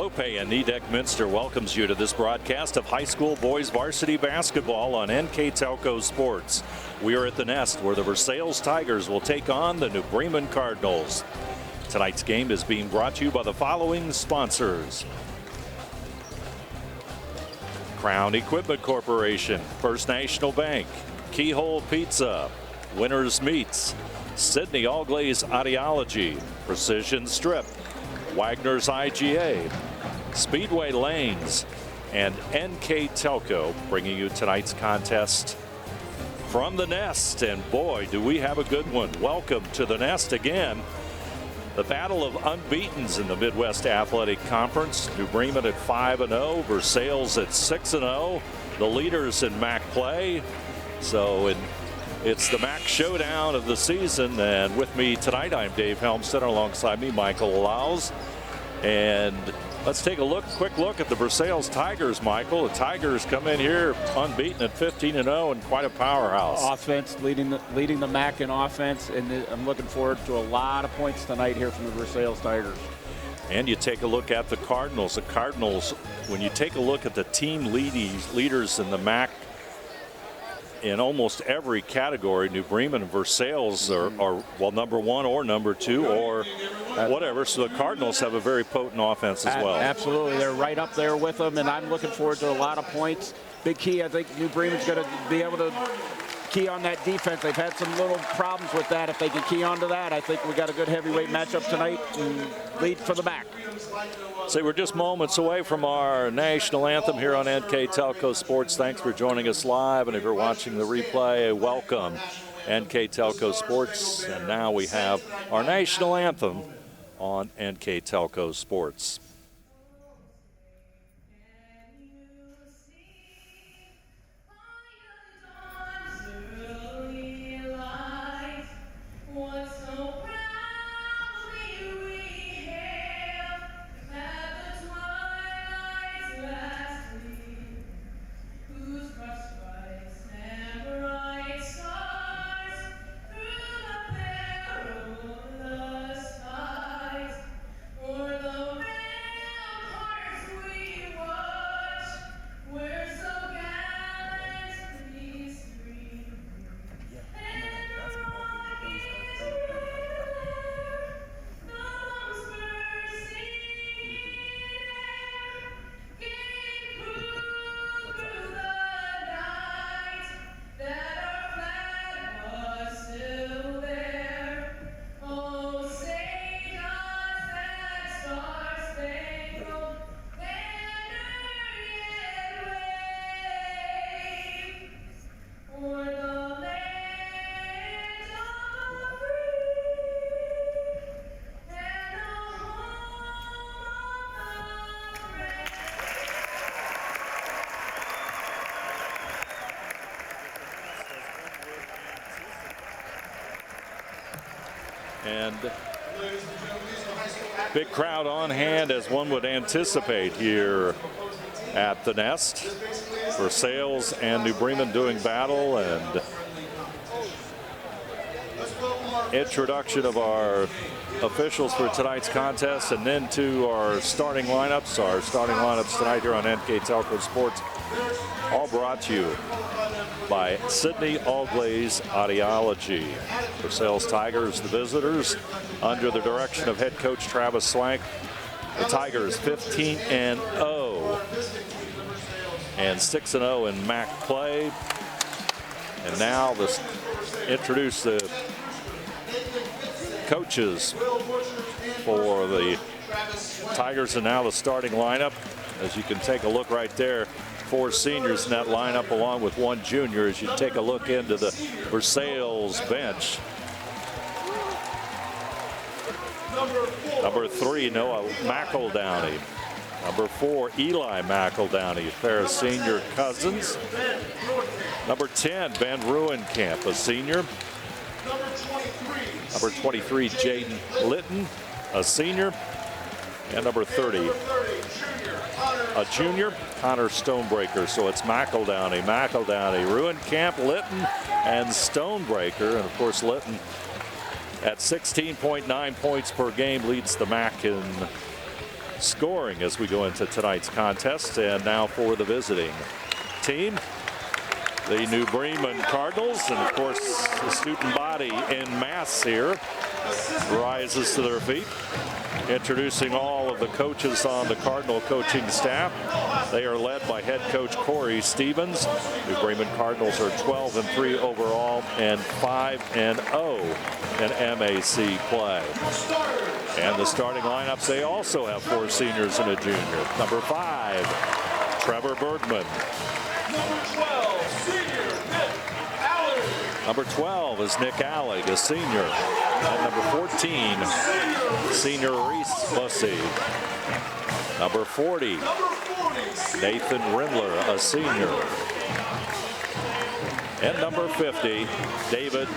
Lope and Needek-Minster welcomes you to this broadcast of high school boys varsity basketball on NKTelco Sports. We are at the Nest where the Versailles Tigers will take on the New Bremen Cardinals. Tonight's game is being brought to you by the following sponsors: Crown Equipment Corporation, First National Bank, Keyhole Pizza, Winners Meats, Sydney All-Glaze Audiology, Precision Strip, Wagner's IGA, Speedway Lanes, and NKTelco, bringing you tonight's contest from the Nest. And boy, do we have a good one. Welcome to the Nest again. The battle of unbeatens in the Midwest Athletic Conference. New Bremen at 5-0, Versailles at 6-0. The leaders in MAC play. So it's the MAC showdown of the season. And with me tonight, I'm Dave Helmstead. Alongside me, Michael Laus. And let's take a quick look at the Versailles Tigers, Michael. The Tigers come in here unbeaten at 15-0 and quite a powerhouse. Offense, leading the MAC in offense, and I'm looking forward to a lot of points tonight here from the Versailles Tigers. And you take a look at the Cardinals. The Cardinals, when you take a look at the team leaders in the MAC in almost every category, New Bremen and Versailles are well, number one or number two or whatever. So the Cardinals have a very potent offense as well. Absolutely. They're right up there with them, and I'm looking forward to a lot of points. Big key, I think New Bremen's going to be able to key on that defense. They've had some little problems with that. If they can key onto that, I think we got a good heavyweight matchup tonight and lead for the MAC. So we're just moments away from our national anthem here on NKTelco Sports. Thanks for joining us live, and if you're watching the replay, welcome. NKTelco Sports, and now we have our national anthem on NKTelco Sports. And big crowd on hand, as one would anticipate here at the Nest. Versailles and New Bremen doing battle, and introduction of our officials for tonight's contest, and then to our starting lineups. Our starting lineups tonight here on NKTelco Sports, all brought to you by Sydney All-Glaze Audiology. Versailles Tigers, the visitors, under the direction of head coach Travis Slank. The Tigers 15-0 and 6-0 in MAC play. And now let's introduce the coaches for the Tigers, and now the starting lineup. As you can take a look right there, 4 seniors in that lineup along with 1 junior as you take a look into the Versailles bench. Number 3, Noah McEldowney. Number 4, Eli McEldowney, a pair of senior cousins. Number 10, Ben Ruenkamp, a senior. Number 23, Jaden Litton, a senior. And number 30, a junior, Connor Stonebreaker. So it's McEldowney, Ruenkamp, Litton, and Stonebreaker. And of course, Litton at 16.9 points per game leads the MAC in scoring as we go into tonight's contest. And now for the visiting team, the New Bremen Cardinals, and of course the student body in mass here rises to their feet. Introducing all of the coaches on the Cardinal coaching staff. They are led by head coach Corey Stevens. New Bremen Cardinals are 12-3 overall and 5-0 in MAC play. And the starting lineups, they also have 4 seniors and a junior. Number 5, Trevor Bergman. Number 12 is Nick Allig, a senior. And number 14, senior Reese Bussey. Number 40, Nathan Rindler, a senior. And number 50, David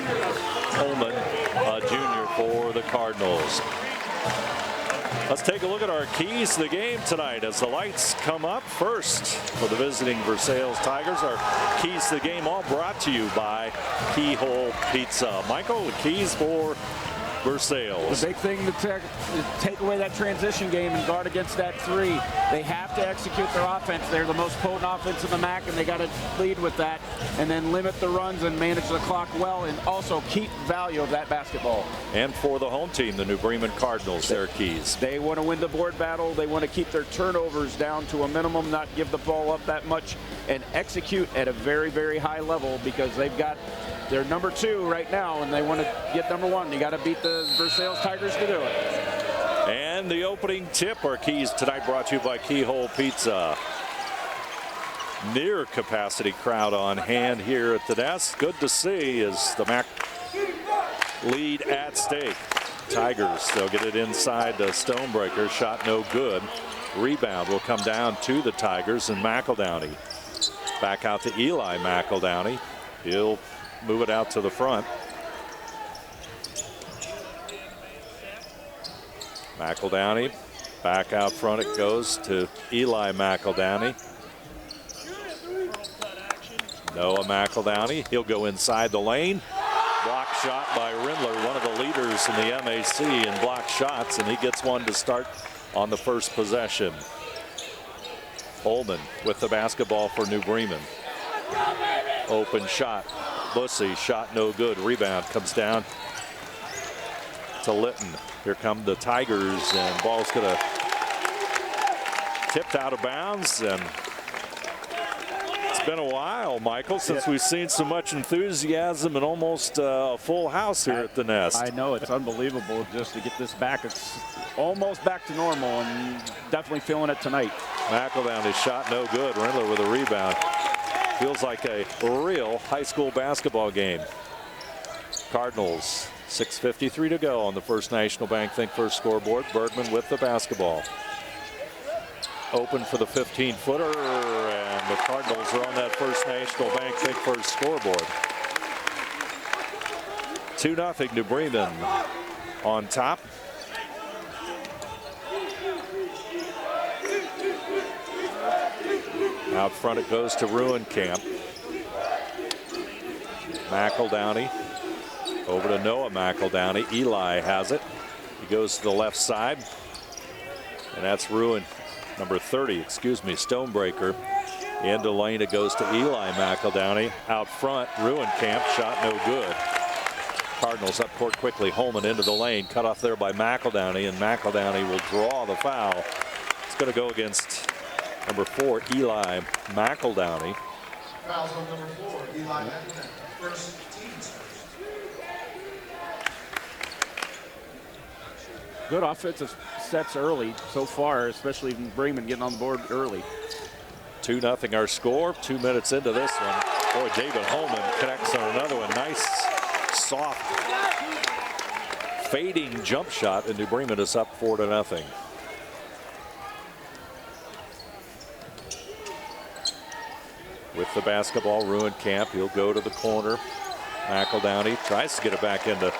Holman, a junior for the Cardinals. Let's take a look at our keys to the game tonight as the lights come up. First for the visiting Versailles Tigers, our keys to the game all brought to you by Keyhole Pizza. Michael, the keys for Versailles. The big thing to take away that transition game and guard against that 3. They have to execute their offense. They're the most potent offense in the MAC, and they got to lead with that and then limit the runs and manage the clock well and also keep value of that basketball. And for the home team, the New Bremen Cardinals, their keys. They want to win the board battle. They want to keep their turnovers down to a minimum, not give the ball up that much, and execute at a very, very high level because they're number 2 right now, and they want to get number 1. You got to beat the Versailles Tigers to do it. And the opening tip, our keys tonight brought to you by Keyhole Pizza. Near capacity crowd on hand here at the nest. Good to see as the MAC lead at stake. Tigers, they'll get it inside the Stonebreaker. Shot no good. Rebound will come down to the Tigers, and McEldowney back out to Eli McEldowney. He'll move it out to the front. McEldowney back out front. It goes to Eli McEldowney. Noah McEldowney. He'll go inside the lane. Block shot by Rindler, one of the leaders in the MAC in block shots, and he gets one to start on the first possession. Holman with the basketball for New Bremen. Open shot. Bussey, shot no good. Rebound comes down to Litton. Here come the Tigers, and ball's gonna tipped out of bounds. And it's been a while, Michael, since we've seen so much enthusiasm and almost a full house here at the nest. I know, it's unbelievable just to get this back. It's almost back to normal, and definitely feeling it tonight. McEldowney shot no good. Rindler with a rebound. Feels like a real high school basketball game. Cardinals, 6:53 to go on the First National Bank Think First scoreboard. Bergman with the basketball. Open for the 15-footer, and the Cardinals are on that First National Bank Think First scoreboard. 2-0 New Bremen on top. Out front it goes to Ruenkamp. McEldowney over to Noah McEldowney. Eli has it. He goes to the left side. And that's number 30, Stonebreaker. Into lane it goes to Eli McEldowney. Out front, Ruenkamp, shot no good. Cardinals up court quickly. Holman into the lane, cut off there by McEldowney, and McEldowney will draw the foul. It's going to go against number 4, Eli McEldowney. Fouls on number 4, Eli McEldowney. First team's first. Good offensive sets early so far, especially in Bremen getting on the board early. 2-0 our score. 2 minutes into this one. Boy, David Holman connects on another one. Nice, soft, fading jump shot, and New Bremen is up 4-0. With the basketball, Ruenkamp. He'll go to the corner. McEldowney tries to get it back into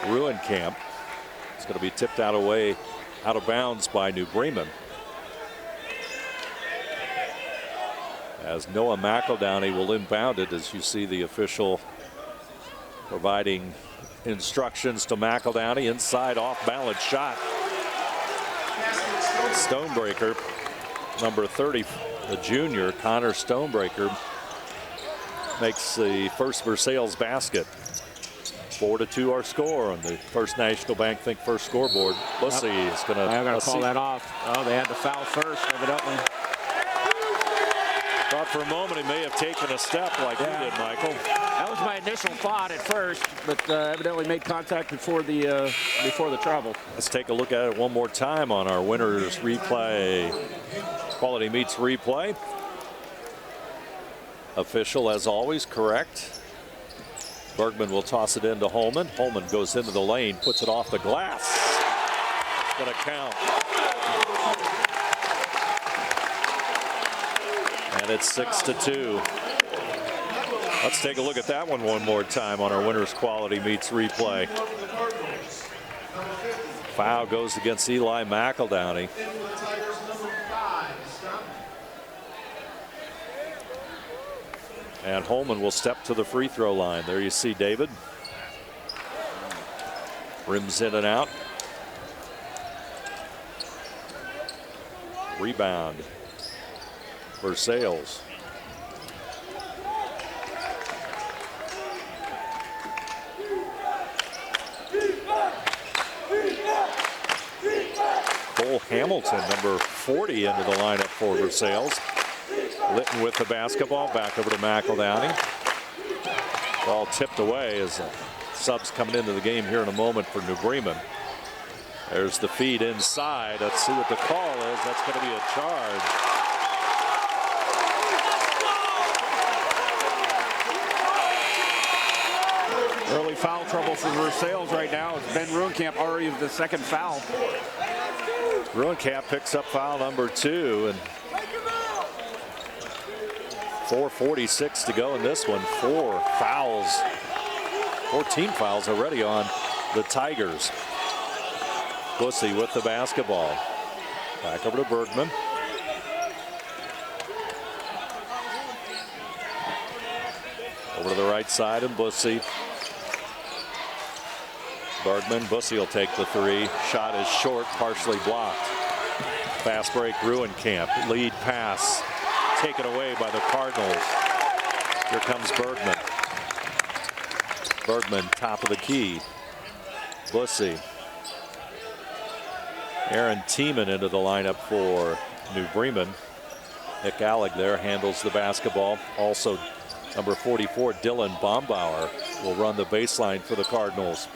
Ruenkamp. It's going to be tipped out of bounds by New Bremen. As Noah McEldowney will inbound it, as you see the official providing instructions to McEldowney. Inside off balance shot. Stonebreaker, number 30, the junior, Connor Stonebreaker, makes the first Versailles basket. 4-2 our score on the First National Bank Think First scoreboard. Bussy is going to. I'm going to call that off. Oh, they had to foul first, evidently. Thought for a moment he may have taken a step like you did, Michael. That was my initial thought at first, but evidently made contact before the travel. Let's take a look at it one more time on our winners replay. Quality Meets replay. Official, as always, correct. Bergman will toss it into Holman. Holman goes into the lane, puts it off the glass. It's going to count. And it's 6-2. Let's take a look at that one more time on our Winners Quality Meets replay. Foul goes against Eli McEldowney. And Holman will step to the free throw line. There you see David. Rims in and out. Rebound. Versailles. Cole Hamilton, number 40, into the lineup for Versailles. Litton with the basketball, back over to McEldowney. Ball tipped away as subs coming into the game here in a moment for New Bremen. There's the feed inside. Let's see what the call is. That's going to be a charge. Early foul trouble for Versailles right now. It's Ben Ruenkamp already the second foul. Ruenkamp picks up foul number 2, and 4:46 to go in this one. 14 fouls already on the Tigers. Bussy with the basketball. Back over to Bergman. Over to the right side, and Bussy. Bergman, Bussy will take the three. Shot is short, partially blocked. Fast break, Ruenkamp. Lead pass. Taken away by the Cardinals. Here comes Bergman. Bergman, top of the key. Bussy. Aaron Tiemann into the lineup for New Bremen. Nick Alleg there handles the basketball. Also, number 44, Dylan Bombauer, will run the baseline for the Cardinals.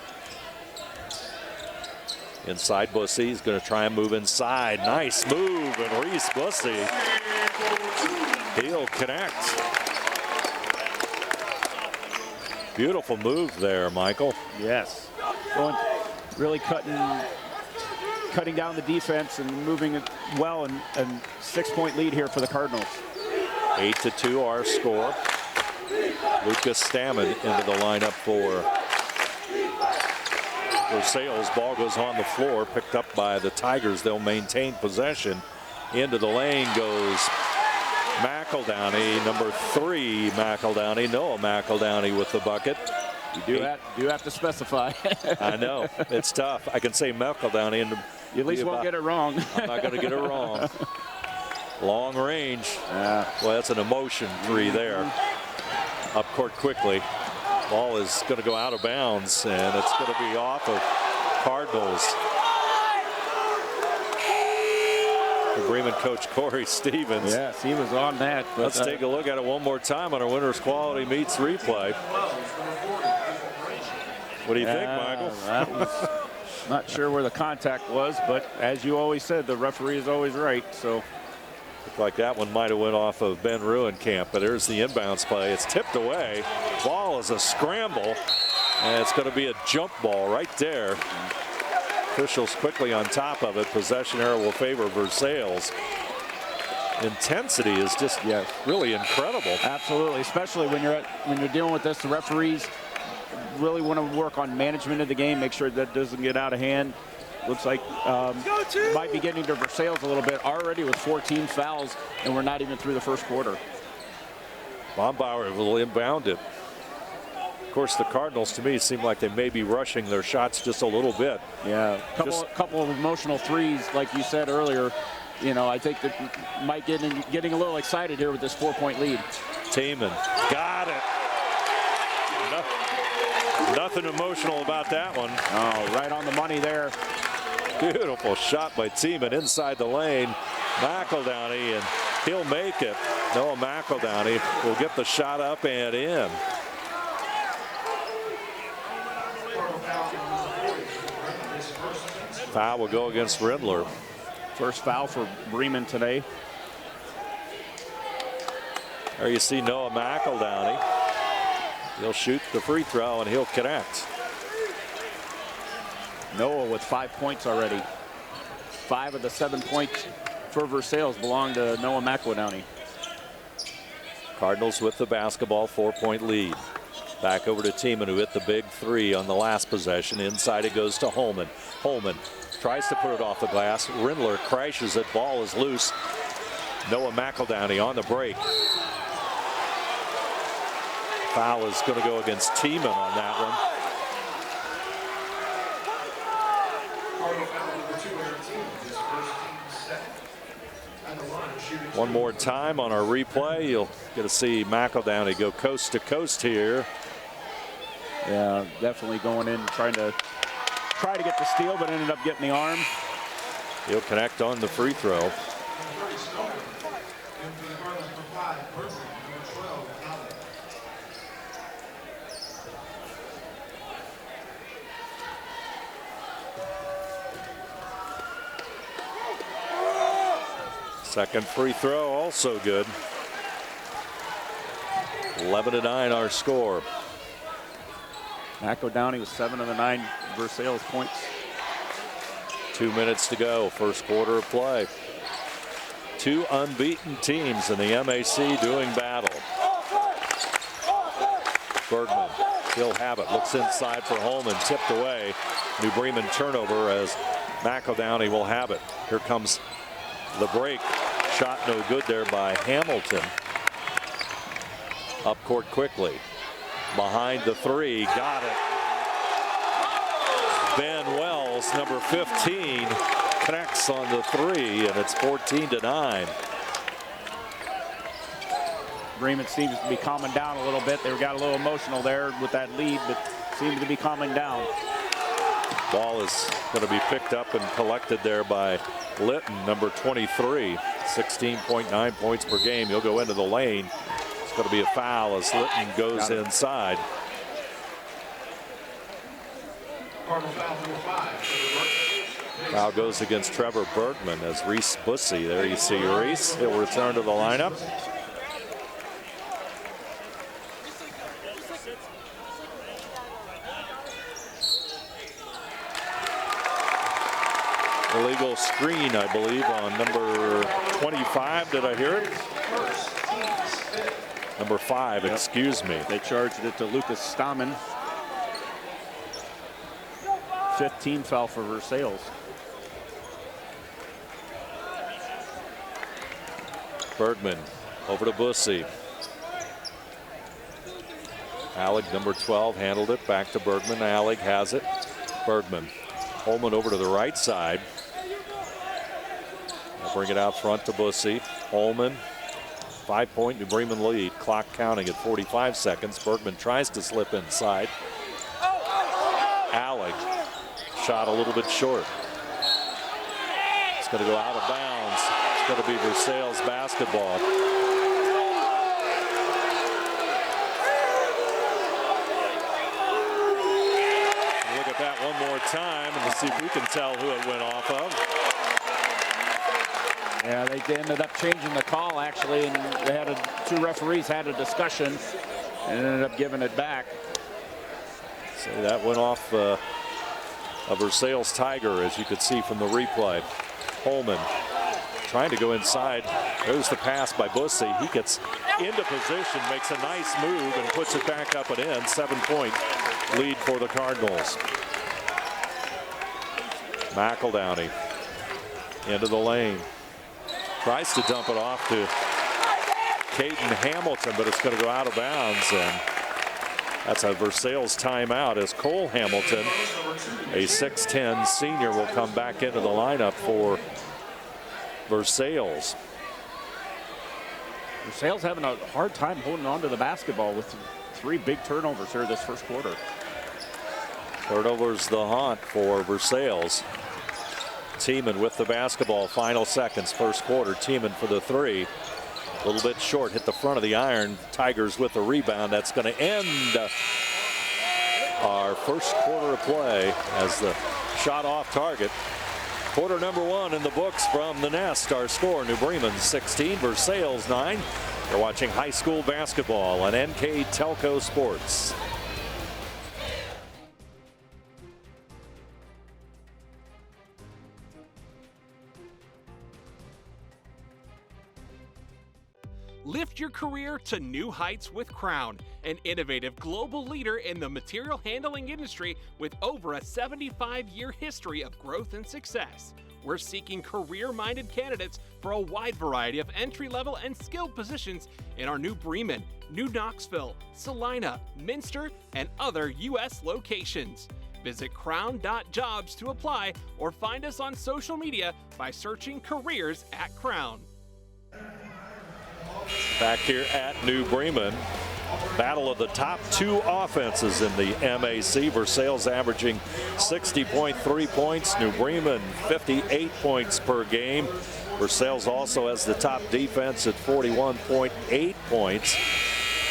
Inside Bussy, he's going to try and move inside. Nice move, and Reese Bussy, he'll connect. Beautiful move there, Michael. Yes, really cutting down the defense and moving it well, and 6-point lead here for the Cardinals. 8-2 our score. Lucas Stammen into the lineup for Versailles. Ball goes on the floor, picked up by the Tigers. They'll maintain possession. Into the lane goes McEldowney, number 3 McEldowney. Noah McEldowney with the bucket. You do have to specify. I know, it's tough. I can say McEldowney, and you at least won't get it wrong. I'm not going to get it wrong. Long range. Well, that's an emotion 3 there. Up court quickly. Ball is going to go out of bounds, and it's going to be off of Cardinals. The Bremen coach Corey Stevens. Yes, he was on that. But, let's take a look at it one more time on our Winners Quality Meets replay. What do you think, Michael? Not sure where the contact was, but as you always said, the referee is always right. So. Looked like that one might have went off of Ben Ruenkamp, but there's the inbounds play. It's tipped away. Ball is a scramble, and it's going to be a jump ball right there. Officials quickly on top of it. Possession error will favor Versailles. Intensity is just really incredible. Absolutely, especially when you're dealing with this. The referees really want to work on management of the game, make sure that doesn't get out of hand. Looks like might be getting to Versailles a little bit already with 14 fouls, and we're not even through the first quarter. Bombauer will inbound it. Of course, the Cardinals, to me, seem like they may be rushing their shots just a little bit. Yeah, couple of emotional threes, like you said earlier. You know, I think that might getting a little excited here with this 4-point lead. Tiemann got it. Nothing emotional about that one. Oh, right on the money there. Beautiful shot by Tiemann inside the lane. McEldowney, and he'll make it. Noah McEldowney will get the shot up and in. Foul will go against Rindler. First foul for Bremen today. There you see Noah McEldowney. He'll shoot the free throw and he'll connect. Noah with 5 points already. 5 of the 7 points for Versailles belong to Noah McEldowney. Cardinals with the basketball, 4-point lead. Back over to Tiemann, who hit the big three on the last possession. Inside it goes to Holman. Holman tries to put it off the glass. Rindler crashes it. Ball is loose. Noah McEldowney on the break. Foul is going to go against Tiemann on that one. One more time on our replay. You'll get to see McEldowney go coast to coast here. Yeah, definitely going in, try to get the steal, but ended up getting the arm. He'll connect on the free throw. Second free throw also good. 11-9 our score. McEldowney with 7 of the 9 Versailles points. 2 minutes to go, first quarter of play. Two unbeaten teams in the MAC doing battle. Bergman, he'll have it, looks inside for Holman, tipped away. New Bremen turnover as McEldowney will have it. Here comes the break. Shot no good there by Hamilton. Up court quickly. Behind the three, got it. Ben Wells, number 15, connects on the three, and it's 14-9. Bremen seems to be calming down a little bit. They got a little emotional there with that lead, but seems to be calming down. Ball is going to be picked up and collected there by Litton, number 23, 16.9 points per game. He'll go into the lane. It's going to be a foul as Litton goes inside. Foul goes against Trevor Bergman as Reese Bussey. There you see Reese. He'll return to the lineup. Illegal screen, I believe, on number 25. Did I hear it? Number 5, yep. Excuse me. They charged it to Lucas Stammen. 15 foul for Versailles. Bergman over to Bussey. Allig, number 12, handled it. Back to Bergman. Allig has it. Bergman. Holman over to the right side. I'll bring it out front to Bussey. Holman. 5-point New Bremen lead. Clock counting at 45 seconds. Bergman tries to slip inside. Allig. Shot a little bit short. It's going to go out of bounds. It's going to be Versailles basketball. We'll look at that one more time and see if we can tell who it went off of. Yeah, they ended up changing the call actually, and they had two referees had a discussion and ended up giving it back. So that went off a Versailles Tiger, as you could see from the replay. Holman trying to go inside. There's the pass by Bussey. He gets into position, makes a nice move, and puts it back up and in. 7-point lead for the Cardinals. McEldowney into the lane. Tries to dump it off to Caden Hamilton, but it's going to go out of bounds. And That's a Versailles timeout as Cole Hamilton, a 6'10 senior, will come back into the lineup for Versailles. Versailles having a hard time holding on to the basketball with 3 big turnovers here this first quarter. Turnovers the haunt for Versailles. Tiemann with the basketball, final seconds, first quarter. Tiemann for the 3. A little bit short, hit the front of the iron. Tigers with the rebound. That's going to end our first quarter of play as the shot off target. Quarter number 1 in the books from the Nest. Our score, New Bremen 16, Versailles 9. You're watching high school basketball on NKTelco Sports. Lift your career to new heights with Crown, an innovative global leader in the material handling industry with over a 75-year history of growth and success. We're seeking career-minded candidates for a wide variety of entry-level and skilled positions in our New Bremen, New Knoxville, Salina, Minster, and other U.S. locations. Visit crown.jobs to apply or find us on social media by searching Careers at Crown. Back here at New Bremen, battle of the top 2 offenses in the MAC. Versailles averaging 60.3 points. New Bremen 58 points per game. Versailles also has the top defense at 41.8 points.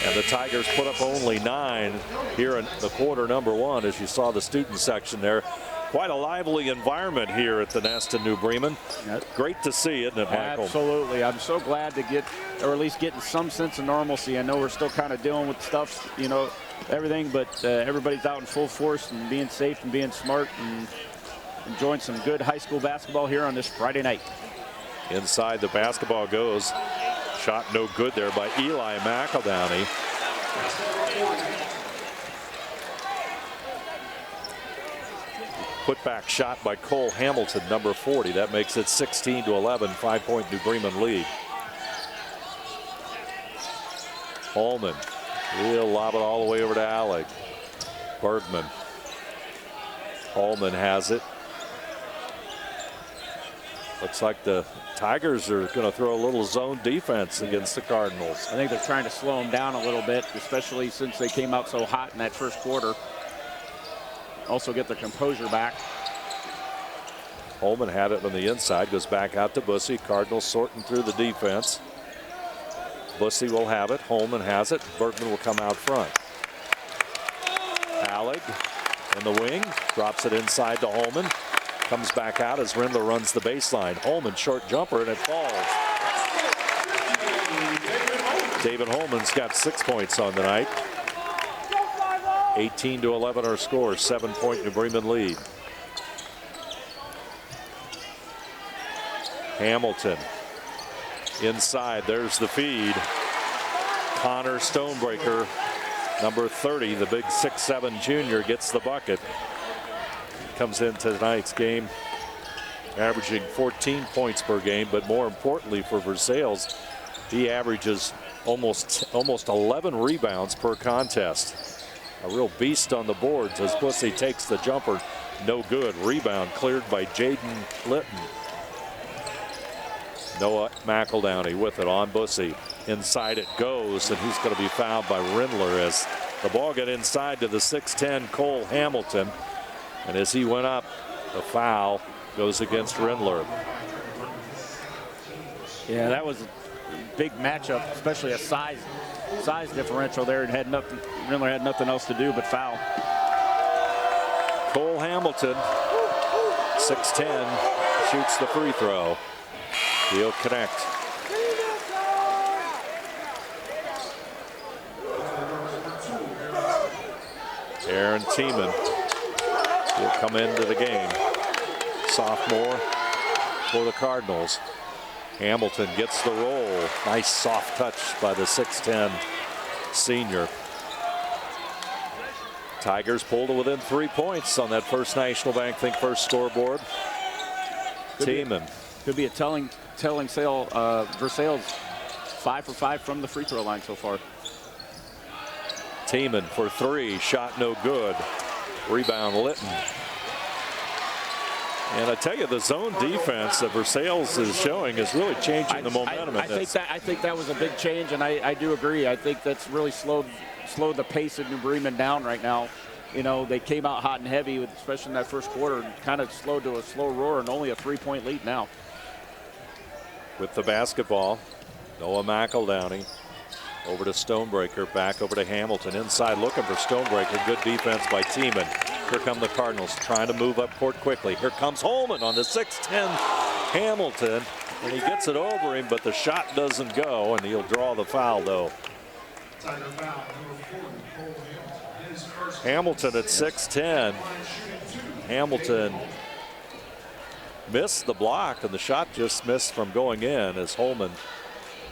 And the Tigers put up only 9 here in the quarter number 1, as you saw the student section there. Quite a lively environment here at the Nest in New Bremen. Great to see, isn't it, Michael? Absolutely. I'm so glad to get, or at least getting some sense of normalcy. I know we're still kind of dealing with stuff, you know, everything, but everybody's out in full force and being safe and being smart and enjoying some good high school basketball here on this Friday night. Inside the basketball goes. Shot no good there by Eli McEldowney. Putback shot by Cole Hamilton, number 40. That makes it 16-11, 5-point New Bremen lead. Holman, he'll lob it all the way over to Alec. Bergman. Holman has it. Looks like the Tigers are going to throw a little zone defense against the Cardinals. I think they're trying to slow them down a little bit, especially since they came out so hot in that first quarter. Also get their composure back. Holman had it on the inside, goes back out to Bussey. Cardinals sorting through the defense. Bussey will have it. Holman has it. Bergman will come out front. Alleg in the wing, drops it inside to Holman. Comes back out as Rindler runs the baseline. Holman, short jumper, and it falls. David Holman's got 6 points on the night. 18-11 our score, 7-point New Bremen lead. Hamilton inside, there's the feed. Connor Stonebreaker, number 30, the big 6'7" junior, gets the bucket. Comes into tonight's game averaging 14 points per game, but more importantly for Versailles, he averages almost 11 rebounds per contest. A real beast on the boards as Bussey takes the jumper. No good. Rebound cleared by Jaden Litton. Noah McEldowney with it on Bussey. Inside it goes, and he's going to be fouled by Rindler as the ball got inside to the 6'10" Cole Hamilton. And as he went up, the foul goes against Rindler. Yeah, that was a big matchup, especially a size differential there, and Rindler had nothing else to do but foul. Cole Hamilton, 6'10", shoots the free throw. He'll connect. Aaron Tiemann will come into the game. Sophomore for the Cardinals. Hamilton gets the roll. Nice soft touch by the 6'10" senior. Tigers pulled to within 3 points on that First National Bank Think First scoreboard. Tiemann. Could be a telling sale. Versailles 5 for 5 from the free throw line so far. Tiemann for three, shot no good. Rebound Litton. And I tell you, the zone defense that Versailles is showing is really changing the momentum. I think that was a big change, and I do agree. I think that's really slowed the pace of New Bremen down right now. You know, they came out hot and heavy, especially in that first quarter, and kind of slowed to a slow roar, and only a 3-point lead now. With the basketball, Noah McEldowney over to Stonebreaker, back over to Hamilton, inside looking for Stonebreaker. Good defense by Tiemann. Here come the Cardinals trying to move up court quickly. Here comes Holman on the 6'10 Hamilton, and he gets it over him, but the shot doesn't go, and he'll draw the foul though. Hamilton at 6'10. Hamilton missed the block, and the shot just missed from going in as Holman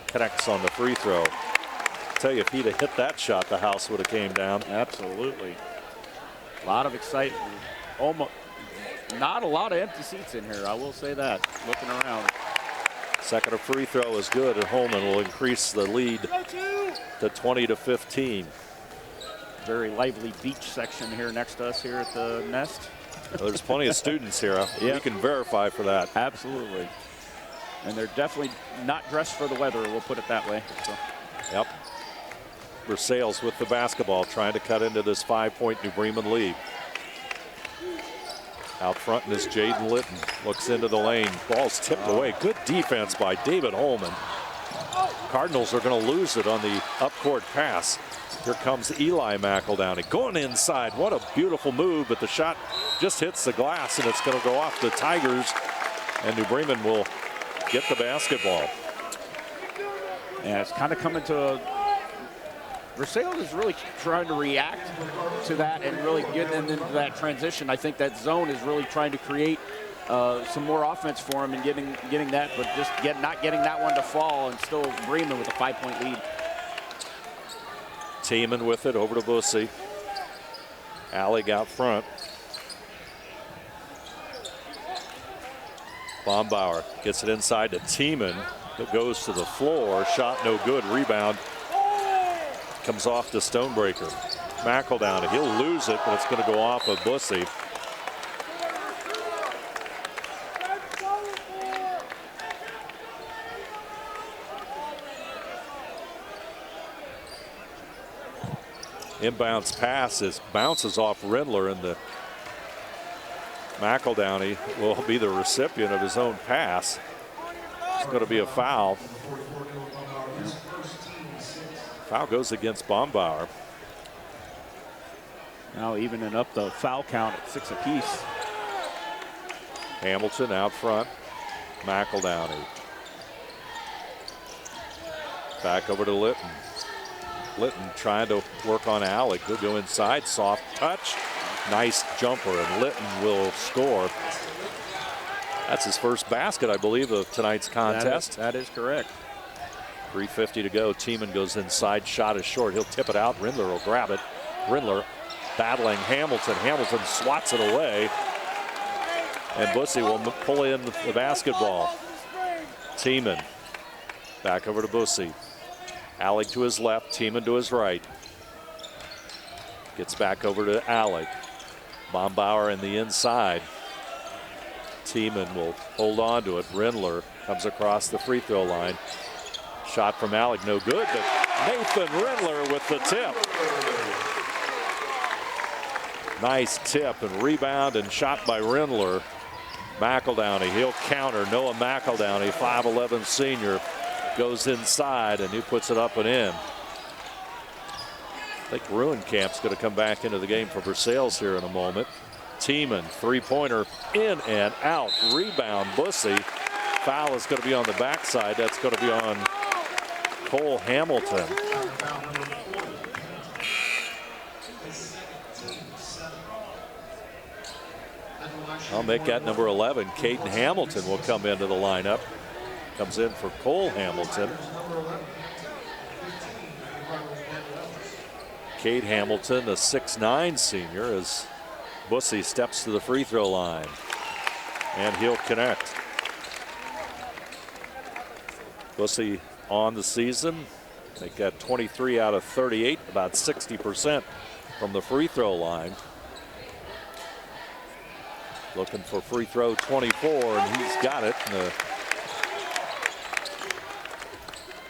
connects on the free throw. I tell you, if he'd have hit that shot, the house would have came down. Absolutely. A lot of excitement. Almost not a lot of empty seats in here, I will say that, looking around. Second free throw is good, and Holman will increase the lead to 20-15. Very lively beach section here next to us here at the Nest. Well, there's plenty of students here. Yep. We can verify for that. Absolutely. And they're definitely not dressed for the weather, we'll put it that way. So. Yep. Versailles with the basketball, trying to cut into this 5-point New Bremen lead. Out front is Jaden Litton. Looks into the lane. Ball's tipped away. Good defense by David Holman. Cardinals are going to lose it on the up-court pass. Here comes Eli McEldowney going inside. What a beautiful move, but the shot just hits the glass, and it's going to go off the Tigers, and New Bremen will get the basketball. Yeah, it's kind of coming to a... Versailles is really trying to react to that and really get into that transition. I think that zone is really trying to create some more offense for him and getting that, but just not getting that one to fall, and still Bremen with a 5-point lead. Tiemann with it over to Bussey. Allig out front. Bombauer gets it inside to Tiemann. It goes to the floor. Shot no good. Rebound comes off to Stonebreaker. McEldowney, he'll lose it, but it's going to go off of Bussey. Inbounds pass bounces off Rindler, and the McEldowney will be the recipient of his own pass. It's going to be a foul. Foul goes against Bombauer. Now evening up the foul count at 6 apiece. Hamilton out front. McEldowney. Back over to Litton. Litton trying to work on Alec. He'll go inside, soft touch. Nice jumper, and Litton will score. That's his first basket, I believe, of tonight's contest. That is correct. 3:50 to go. Tiemann goes inside, shot is short. He'll tip it out. Rindler will grab it. Rindler battling Hamilton. Hamilton swats it away. And Bussey will pull in the basketball. Tiemann back over to Bussey. Alec to his left, Tiemann to his right. Gets back over to Alec. Bombauer in the inside. Tiemann will hold on to it. Rindler comes across the free throw line. Shot from Alec, no good, but Nathan Rindler with the tip. Nice tip and rebound and shot by Rindler. McEldowney, he'll counter. Noah McEldowney, 5'11" senior, goes inside and he puts it up and in. I think Ruenkamp's going to come back into the game for Versailles here in a moment. Tiemann, three-pointer, in and out. Rebound, Bussey. Foul is going to be on the backside. That's going to be on Cole Hamilton. I'll make that number 11. Caden Hamilton will come into the lineup. Comes in for Cole Hamilton. Cade Hamilton, a 6'9" senior, as Bussey steps to the free throw line. And he'll connect. Bussey on the season, They got 23 out of 38, about 60% from the free throw line. Looking for free throw 24, and he's got it. And the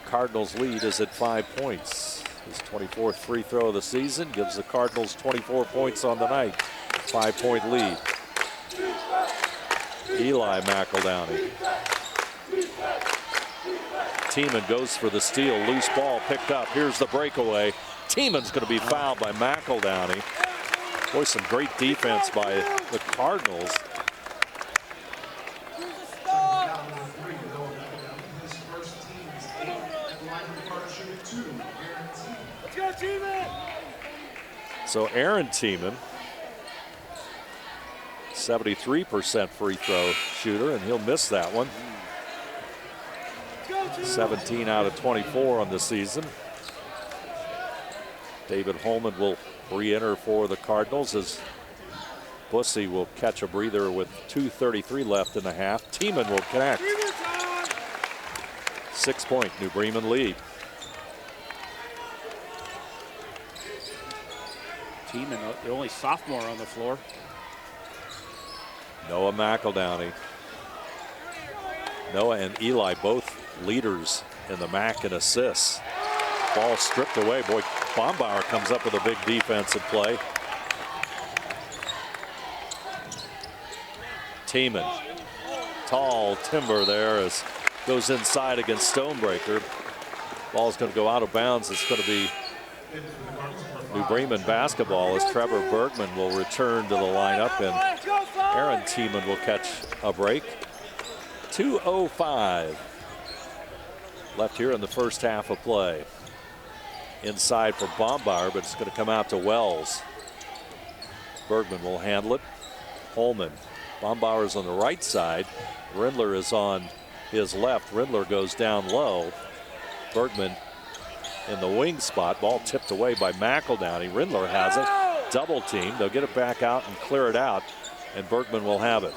Cardinals lead is at 5 points. His 24th free throw of the season gives the Cardinals 24 points on the night. 5-point lead. Eli McEldowney. Tiemann goes for the steal. Loose ball picked up. Here's the breakaway. Tiemann's going to be fouled by McEldowney. Boy, some great defense by the Cardinals. So Aaron Tiemann, 73% free throw shooter, and he'll miss that one. 17 out of 24 on the season. David Holman will re-enter for the Cardinals as Bussey will catch a breather with 2:33 left in the half. Tiemann will connect. 6-point New Bremen lead. Tiemann, the only sophomore on the floor. Noah McEldowney. Noah and Eli both leaders in the MAC in assists. Ball stripped away. Boy, Bombauer comes up with a big defensive play. Tiemann, tall timber there as goes inside against Stonebreaker. Ball's going to go out of bounds. It's going to be New Bremen basketball as Trevor Bergman will return to the lineup and Aaron Tiemann will catch a break. 2:05 left here in the first half of play. Inside for Bombauer, but it's going to come out to Wells. Bergman will handle it. Holman. Bombauer's on the right side. Rindler is on his left. Rindler goes down low. Bergman in the wing spot. Ball tipped away by McEldowney. Rindler has it. Double team. They'll get it back out and clear it out, and Bergman will have it.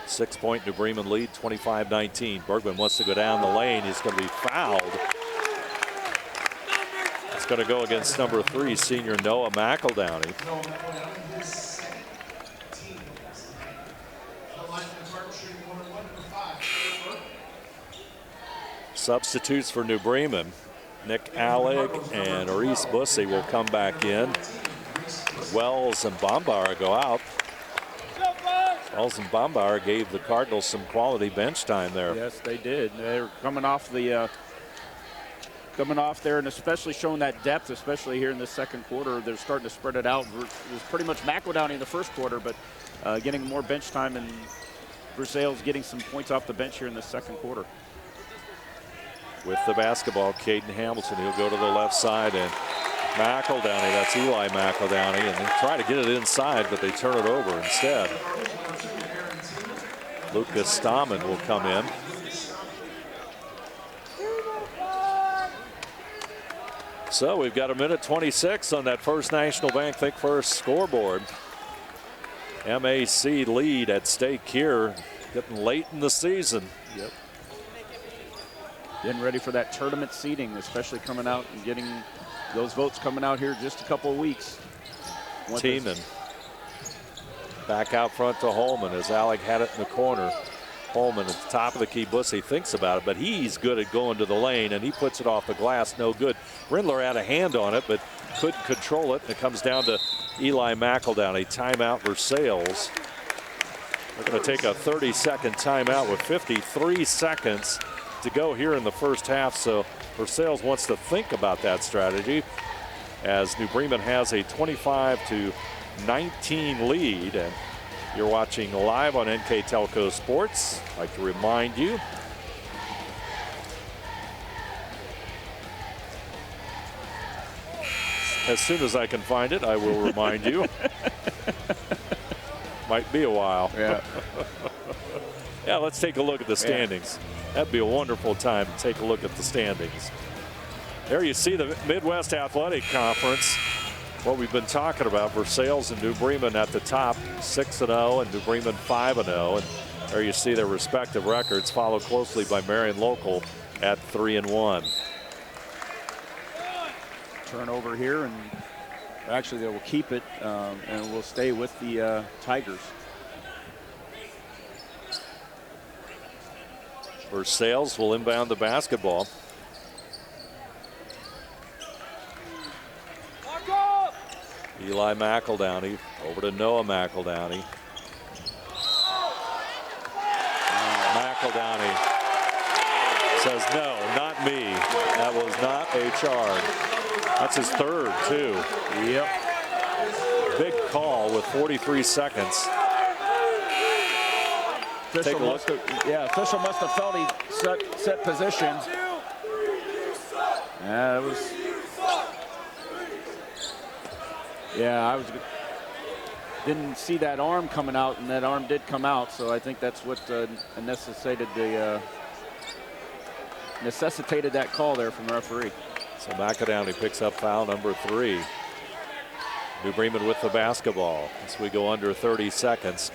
6-point New Bremen lead, 25-19. Bergman wants to go down the lane. He's going to be fouled. It's going to go against number 3, senior Noah McEldowney. Substitutes for New Bremen. Nick Alleg and Reese Bussey will come back in. Wells and Bombauer go out. Wells and Bombauer gave the Cardinals some quality bench time there. Yes, they did. They were coming off there, and especially showing that depth, especially here in the second quarter. They're starting to spread it out. It was pretty much McEldowney in the first quarter, but getting more bench time, and Versailles getting some points off the bench here in the second quarter. With the basketball, Caden Hamilton, he'll go to the left side, and McEldowney, that's Eli McEldowney, and they try to get it inside, but they turn it over instead. Lucas Stammen will come in. So we've got 1:26 on that First National Bank Think First scoreboard. MAC lead at stake here, getting late in the season. Yep. Getting ready for that tournament seeding, especially coming out and getting those votes coming out here just a couple of weeks. Tiemann back out front to Holman as Alec had it in the corner. Holman at the top of the key. Bussey thinks about it, but he's good at going to the lane, and he puts it off the glass. No good. Rindler had a hand on it, but couldn't control it. And it comes down to Eli McEldowney. Timeout Versailles. They're going to take a 30-second timeout with 53 seconds to go here in the first half. So Versailles wants to think about that strategy as New Bremen has a 25-19 lead. And you're watching live on NKTelco Sports. I'd like to remind you as soon as I can find it, I will remind you. Might be a while. Yeah. Yeah, let's take a look at the standings. That'd be a wonderful time to take a look at the standings. There you see the Midwest Athletic Conference. What we've been talking about, Versailles and New Bremen at the top, 6-0, and New Bremen 5-0. And there you see their respective records, followed closely by Marion Local at 3-1. turnover here, and actually they will keep it and will stay with the Tigers. Versailles will inbound the basketball. Eli McEldowney over to Noah McEldowney. McEldowney says, no, not me. That was not a charge. That's his third, too. Yep. Big call with 43 seconds. Take a look. Official must have felt he set position. Yeah, it was. Yeah, didn't see that arm coming out, and that arm did come out. So I think that's what necessitated that call there from the referee. So McEldowney picks up foul number 3. New Bremen with the basketball as we go under 30 seconds.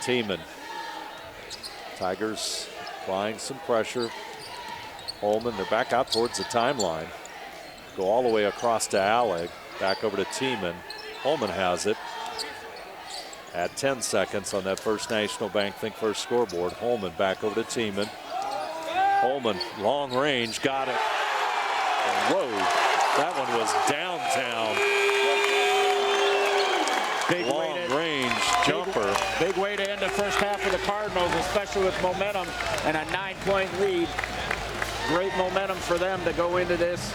Tiemann. Tigers applying some pressure. Holman, they're back out towards the timeline. Go all the way across to Alleg. Back over to Tiemann. Holman has it. At 10 seconds on that First National Bank Think First scoreboard. Holman back over to Tiemann. Holman, long range, got it. Whoa, that one was downtown. Big long range jumper. Big way to end the first half for the Cardinals, especially with momentum and a 9-point lead. Great momentum for them to go into this,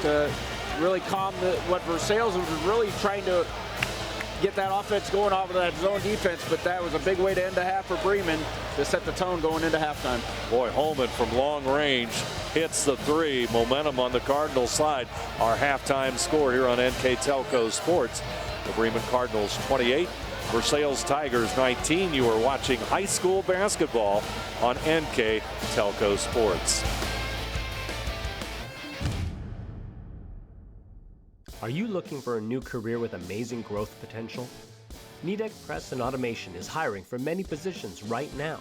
to really calm what Versailles was really trying to get that offense going off of that zone defense, but that was a big way to end the half for Bremen to set the tone going into halftime. Boy, Holman from long range hits the 3. Momentum on the Cardinals side. Our halftime score here on NKTelco Sports. The Bremen Cardinals 28, Versailles Tigers 19. You are watching high school basketball on NKTelco Sports. Are you looking for a new career with amazing growth potential? Nidec Press and Automation is hiring for many positions right now.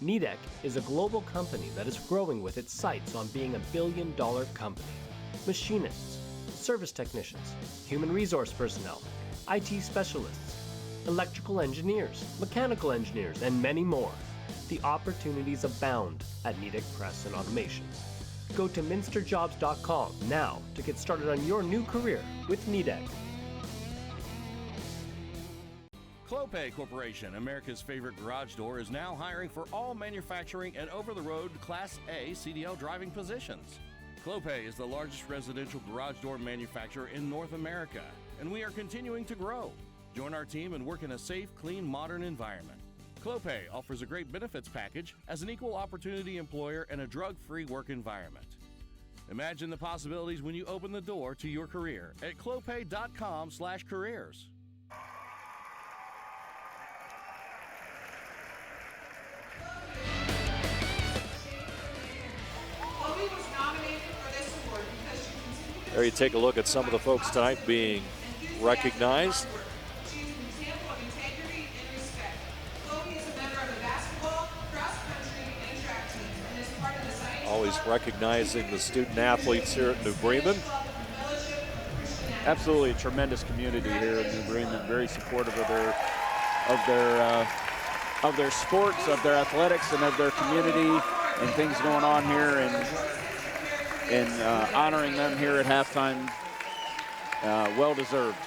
Nidec is a global company that is growing with its sights on being a billion-dollar company. Machinists, service technicians, human resource personnel, IT specialists, electrical engineers, mechanical engineers, and many more. The opportunities abound at Nidec Press and Automation. Go to minsterjobs.com now to get started on your new career with Nidec. Clopay Corporation, America's favorite garage door, is now hiring for all manufacturing and over-the-road Class A CDL driving positions. Clopay is the largest residential garage door manufacturer in North America, and we are continuing to grow. Join our team and work in a safe, clean, modern environment. Clopay offers a great benefits package as an equal opportunity employer and a drug-free work environment. Imagine the possibilities when you open the door to your career at clopay.com/careers. There you take a look at some of the folks tonight being recognized. Always recognizing the student athletes here at New Bremen. Absolutely a tremendous community here at New Bremen. Very supportive of their sports, of their athletics, and of their community, and things going on here, and honoring them here at halftime. Well deserved.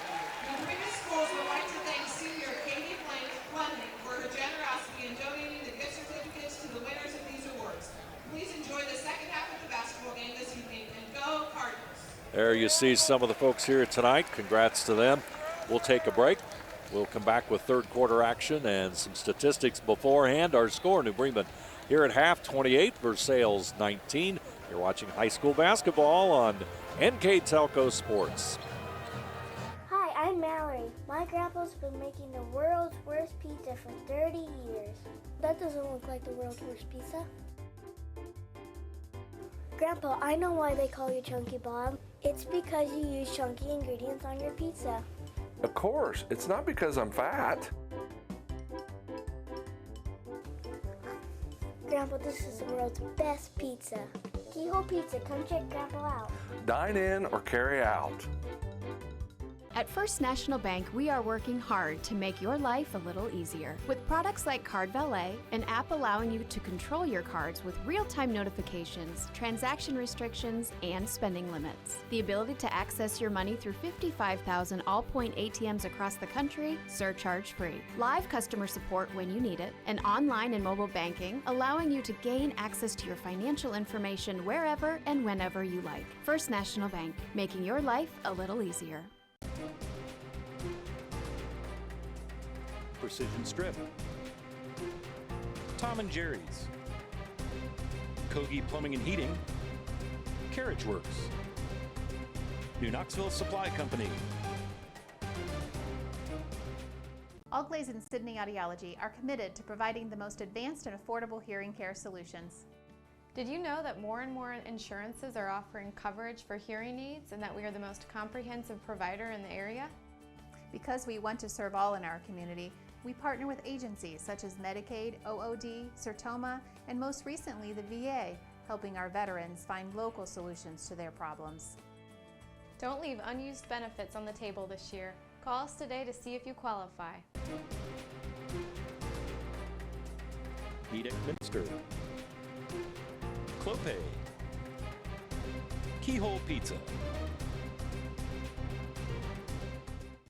There you see some of the folks here tonight. Congrats to them. We'll take a break. We'll come back with third quarter action and some statistics beforehand. Our score, New Bremen here at half, 28, Versailles 19. You're watching high school basketball on NKTelco Sports. Hi, I'm Mallory. My grandpa's been making the world's worst pizza for 30 years. That doesn't look like the world's worst pizza. Grandpa, I know why they call you Chunky Bob. It's because you use chunky ingredients on your pizza. Of course, it's not because I'm fat. Grandpa, this is the world's best pizza. Keyhole Pizza, come check Grandpa out. Dine in or carry out. At First National Bank, we are working hard to make your life a little easier. With products like Card Valet, an app allowing you to control your cards with real-time notifications, transaction restrictions, and spending limits. The ability to access your money through 55,000 all-point ATMs across the country, surcharge-free. Live customer support when you need it, and online and mobile banking, allowing you to gain access to your financial information wherever and whenever you like. First National Bank, making your life a little easier. Precision Strip, Tom and Jerry's, Kogi Plumbing and Heating, Carriage Works, New Knoxville Supply Company. Allglaze and Sydney Audiology are committed to providing the most advanced and affordable hearing care solutions. Did you know that more and more insurances are offering coverage for hearing aids and that we are the most comprehensive provider in the area? Because we want to serve all in our community, we partner with agencies such as Medicaid, OOD, Sertoma, and most recently the VA, helping our veterans find local solutions to their problems. Don't leave unused benefits on the table this year. Call us today to see if you qualify. Nedick Minster, Clopay, Keyhole Pizza.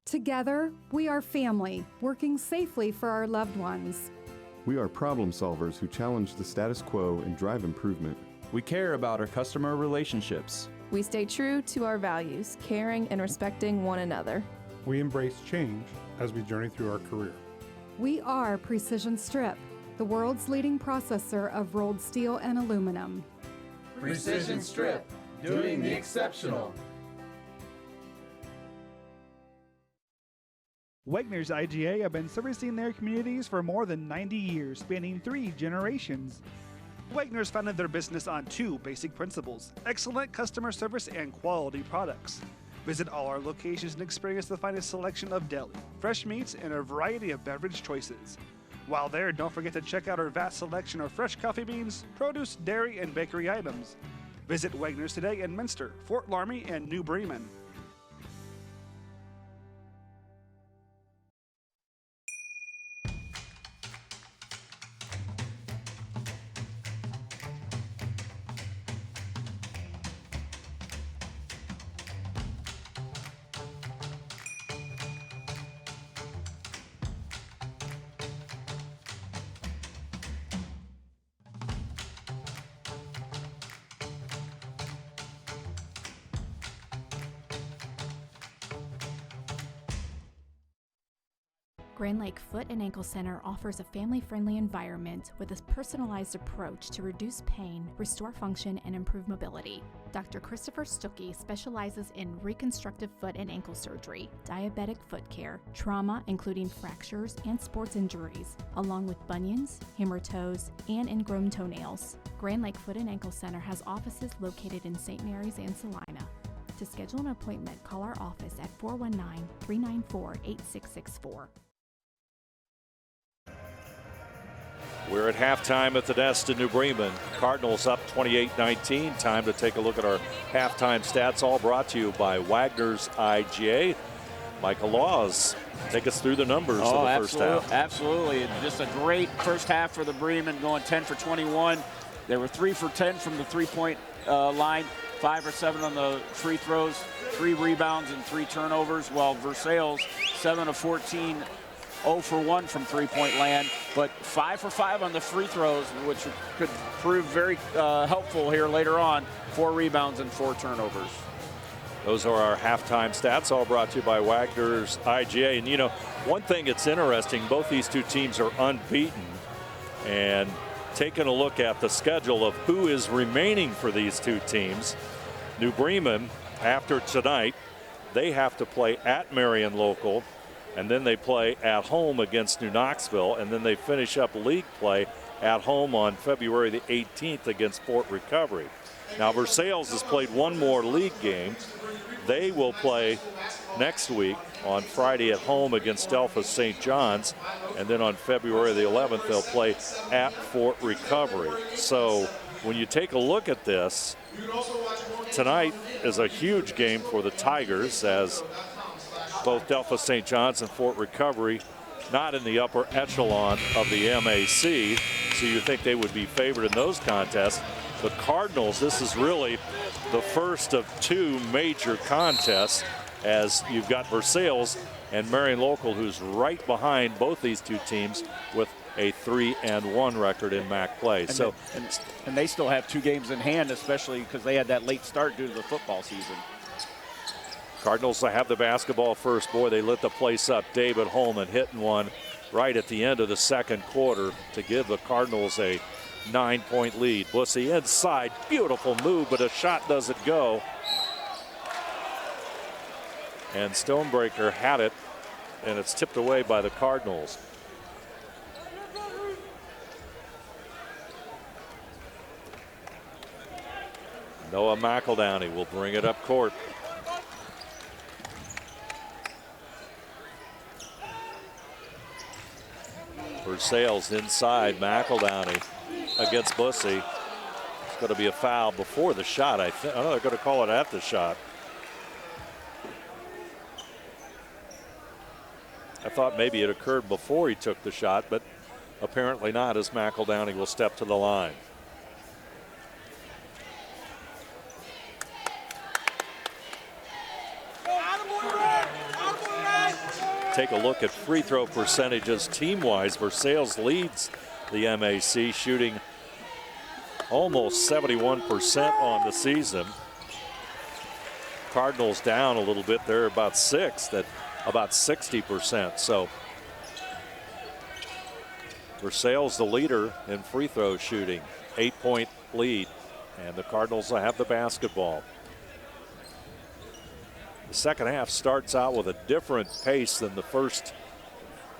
Together, we are family, working safely for our loved ones. We are problem solvers who challenge the status quo and drive improvement. We care about our customer relationships. We stay true to our values, caring and respecting one another. We embrace change as we journey through our career. We are Precision Strip, the world's leading processor of rolled steel and aluminum. Precision Strip, doing the exceptional. Wegner's IGA have been servicing their communities for more than 90 years, spanning 3 generations. Wegner's founded their business on 2 basic principles: excellent customer service and quality products. Visit all our locations and experience the finest selection of deli, fresh meats, and a variety of beverage choices. While there, don't forget to check out our vast selection of fresh coffee beans, produce, dairy, and bakery items. Visit Wegner's today in Minster, Fort Laramie, and New Bremen. Grand Lake Foot and Ankle Center offers a family-friendly environment with a personalized approach to reduce pain, restore function, and improve mobility. Dr. Christopher Stuckey specializes in reconstructive foot and ankle surgery, diabetic foot care, trauma including fractures and sports injuries, along with bunions, hammer toes, and ingrown toenails. Grand Lake Foot and Ankle Center has offices located in St. Mary's and Salina. To schedule an appointment, call our office at 419-394-8664. We're at halftime at the Nest in New Bremen. Cardinals up 28-19. Time to take a look at our halftime stats, all brought to you by Wagner's IGA. Michael Laws, take us through the numbers of the first half. Absolutely. Just a great first half for the Bremen, going 10 for 21. They were 3 for 10 from the three-point line, 5 or 7 on the free throws, 3 rebounds and 3 turnovers, while Versailles 7 of 14, 0 for 1 from three-point land, but 5 for 5 on the free throws, which could prove very helpful here later on. 4 rebounds and 4 turnovers. Those are our halftime stats, all brought to you by Wagner's IGA. And you know, one thing that's interesting, both these two teams are unbeaten. And taking a look at the schedule of who is remaining for these two teams, New Bremen, after tonight, they have to play at Marion Local, and then they play at home against New Knoxville, and then they finish up league play at home on February the 18th against Fort Recovery. Now, Versailles has played one more league game. They will play next week on Friday at home against Delphos St. John's, and then on February the 11th, they'll play at Fort Recovery. So when you take a look at this, tonight is a huge game for the Tigers, as both Delphos St. John's and Fort Recovery not in the upper echelon of the MAC, so you think they would be favored in those contests. The Cardinals, this is really the first of two major contests, as you've got Versailles and Marion Local, who's right behind both these two teams with a 3-1 record in MAC play. And they still have 2 games in hand, especially because they had that late start due to the football season. Cardinals have the basketball first. Boy, they lit the place up. David Holman hitting one right at the end of the second quarter to give the Cardinals a 9-point lead. Bussey inside, beautiful move, but a shot doesn't go. And Stonebreaker had it, and it's tipped away by the Cardinals. Noah McEldowney will bring it up court. Versailles inside, McEldowney against Bussey. It's going to be a foul before the shot, I think. I know they're going to call it at the shot. I thought maybe it occurred before he took the shot, but apparently not, as McEldowney will step to the line. Take a look at free throw percentages team-wise. Versailles leads the MAC, shooting almost 71% on the season. Cardinals down a little bit. They're about 6th at about 60%. So Versailles the leader in free throw shooting, 8-point lead, and the Cardinals will have the basketball. The second half starts out with a different pace than the first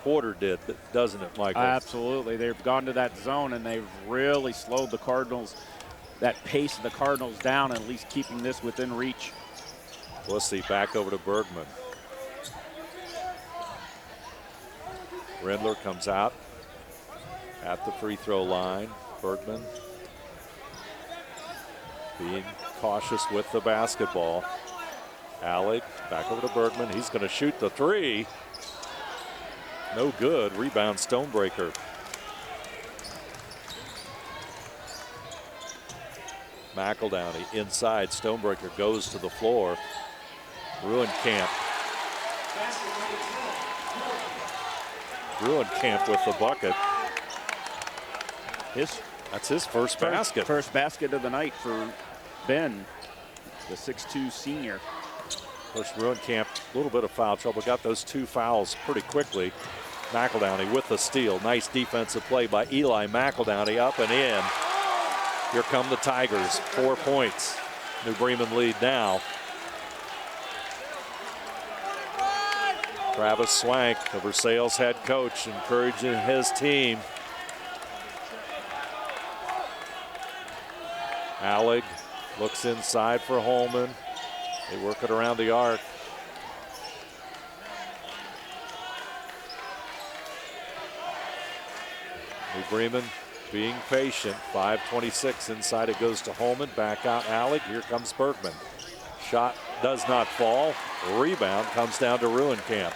quarter did, doesn't it, Michael? Absolutely. They've gone to that zone, and they've really slowed the Cardinals, that pace of the Cardinals down, at least keeping this within reach. Bussey back over to Bergman. Rindler comes out at the free throw line. Bergman being cautious with the basketball. Alec back over to Bergman. He's going to shoot the three. No good. Rebound Stonebreaker. McEldowney inside. Stonebreaker goes to the floor. Ruenkamp. Ruenkamp with the bucket. That's his first basket. First basket of the night for Ben, the 6'2" senior. Of course, Ruenkamp, a little bit of foul trouble, got those 2 fouls pretty quickly. McEldowney with the steal. Nice defensive play by Eli McEldowney, up and in. Here come the Tigers, 4 points. New Bremen lead now. Travis Swank, the Versailles head coach, encouraging his team. Alec looks inside for Holman. They work it around the arc. New Bremen being patient. 5:26 inside. It goes to Holman. Back out Alec. Here comes Bergman. Shot does not fall. Rebound comes down to Ruenkamp.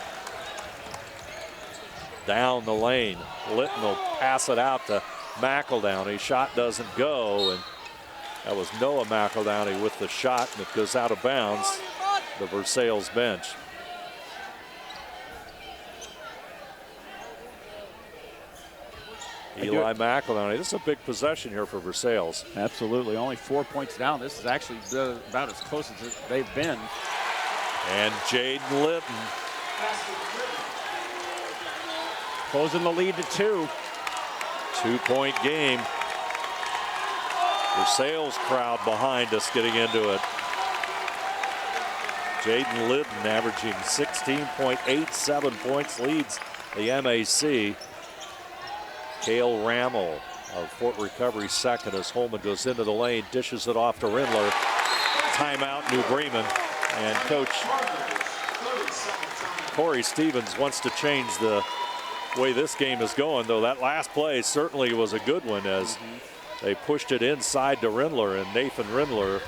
Down the lane. Litton will pass it out to McEldowney. Shot doesn't go, and that was Noah McEldowney with the shot, and it goes out of bounds. The Versailles bench. Eli McEldowney. This is a big possession here for Versailles. Absolutely. Only 4 points down. This is actually about as close as they've been. And Jaden Litton closing the lead to 2. 2-point game. Versailles crowd behind us getting into it. Jaden Litton averaging 16.87 points, leads the MAC. Cale Rammel of Fort Recovery second as Holman goes into the lane, dishes it off to Rindler. Timeout, New Bremen. And Coach Corey Stevens wants to change the way this game is going, though that last play certainly was a good one, as They pushed it inside to Rindler, and Nathan Rindler,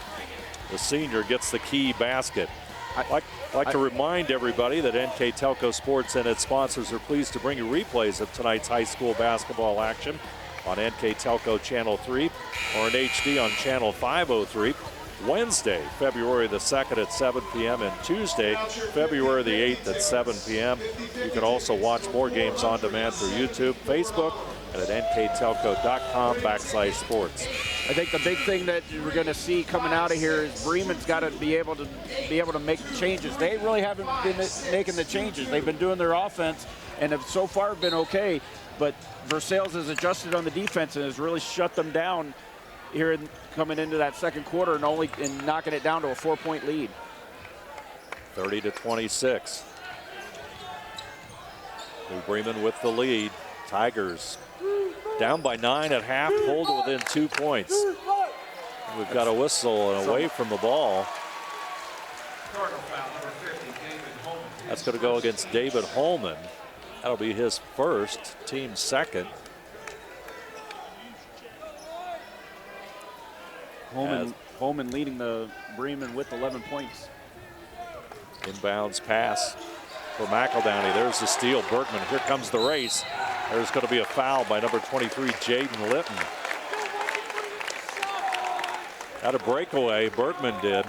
the senior, gets the key basket. I'd like to remind everybody that NKTelco Sports and its sponsors are pleased to bring you replays of tonight's high school basketball action on NKTelco Channel 3 or in HD on Channel 503. Wednesday, February the 2nd at 7 p.m. and Tuesday, February the 8th at 7 p.m. You can also watch more games on demand through YouTube, Facebook, and at nktelco.com/sports. I think the big thing that we're going to see coming out of here is Bremen's got to be able to make changes. They really haven't been making the changes. They've been doing their offense and have so far been okay, but Versailles has adjusted on the defense and has really shut them down here coming into that second quarter and knocking it down to a 4-point lead. 30-26. New Bremen with the lead. Tigers down by 9 at half, pulled within 2 points. We've got a whistle and away from the ball. That's going to go against David Holman. That'll be his first, team second. Holman leading the Bremen with 11 points. Inbounds pass for McEldowney. There's the steal. Bergman, here comes the race. There's going to be a foul by number 23, Jaden Litton. Got a breakaway, Bergman did.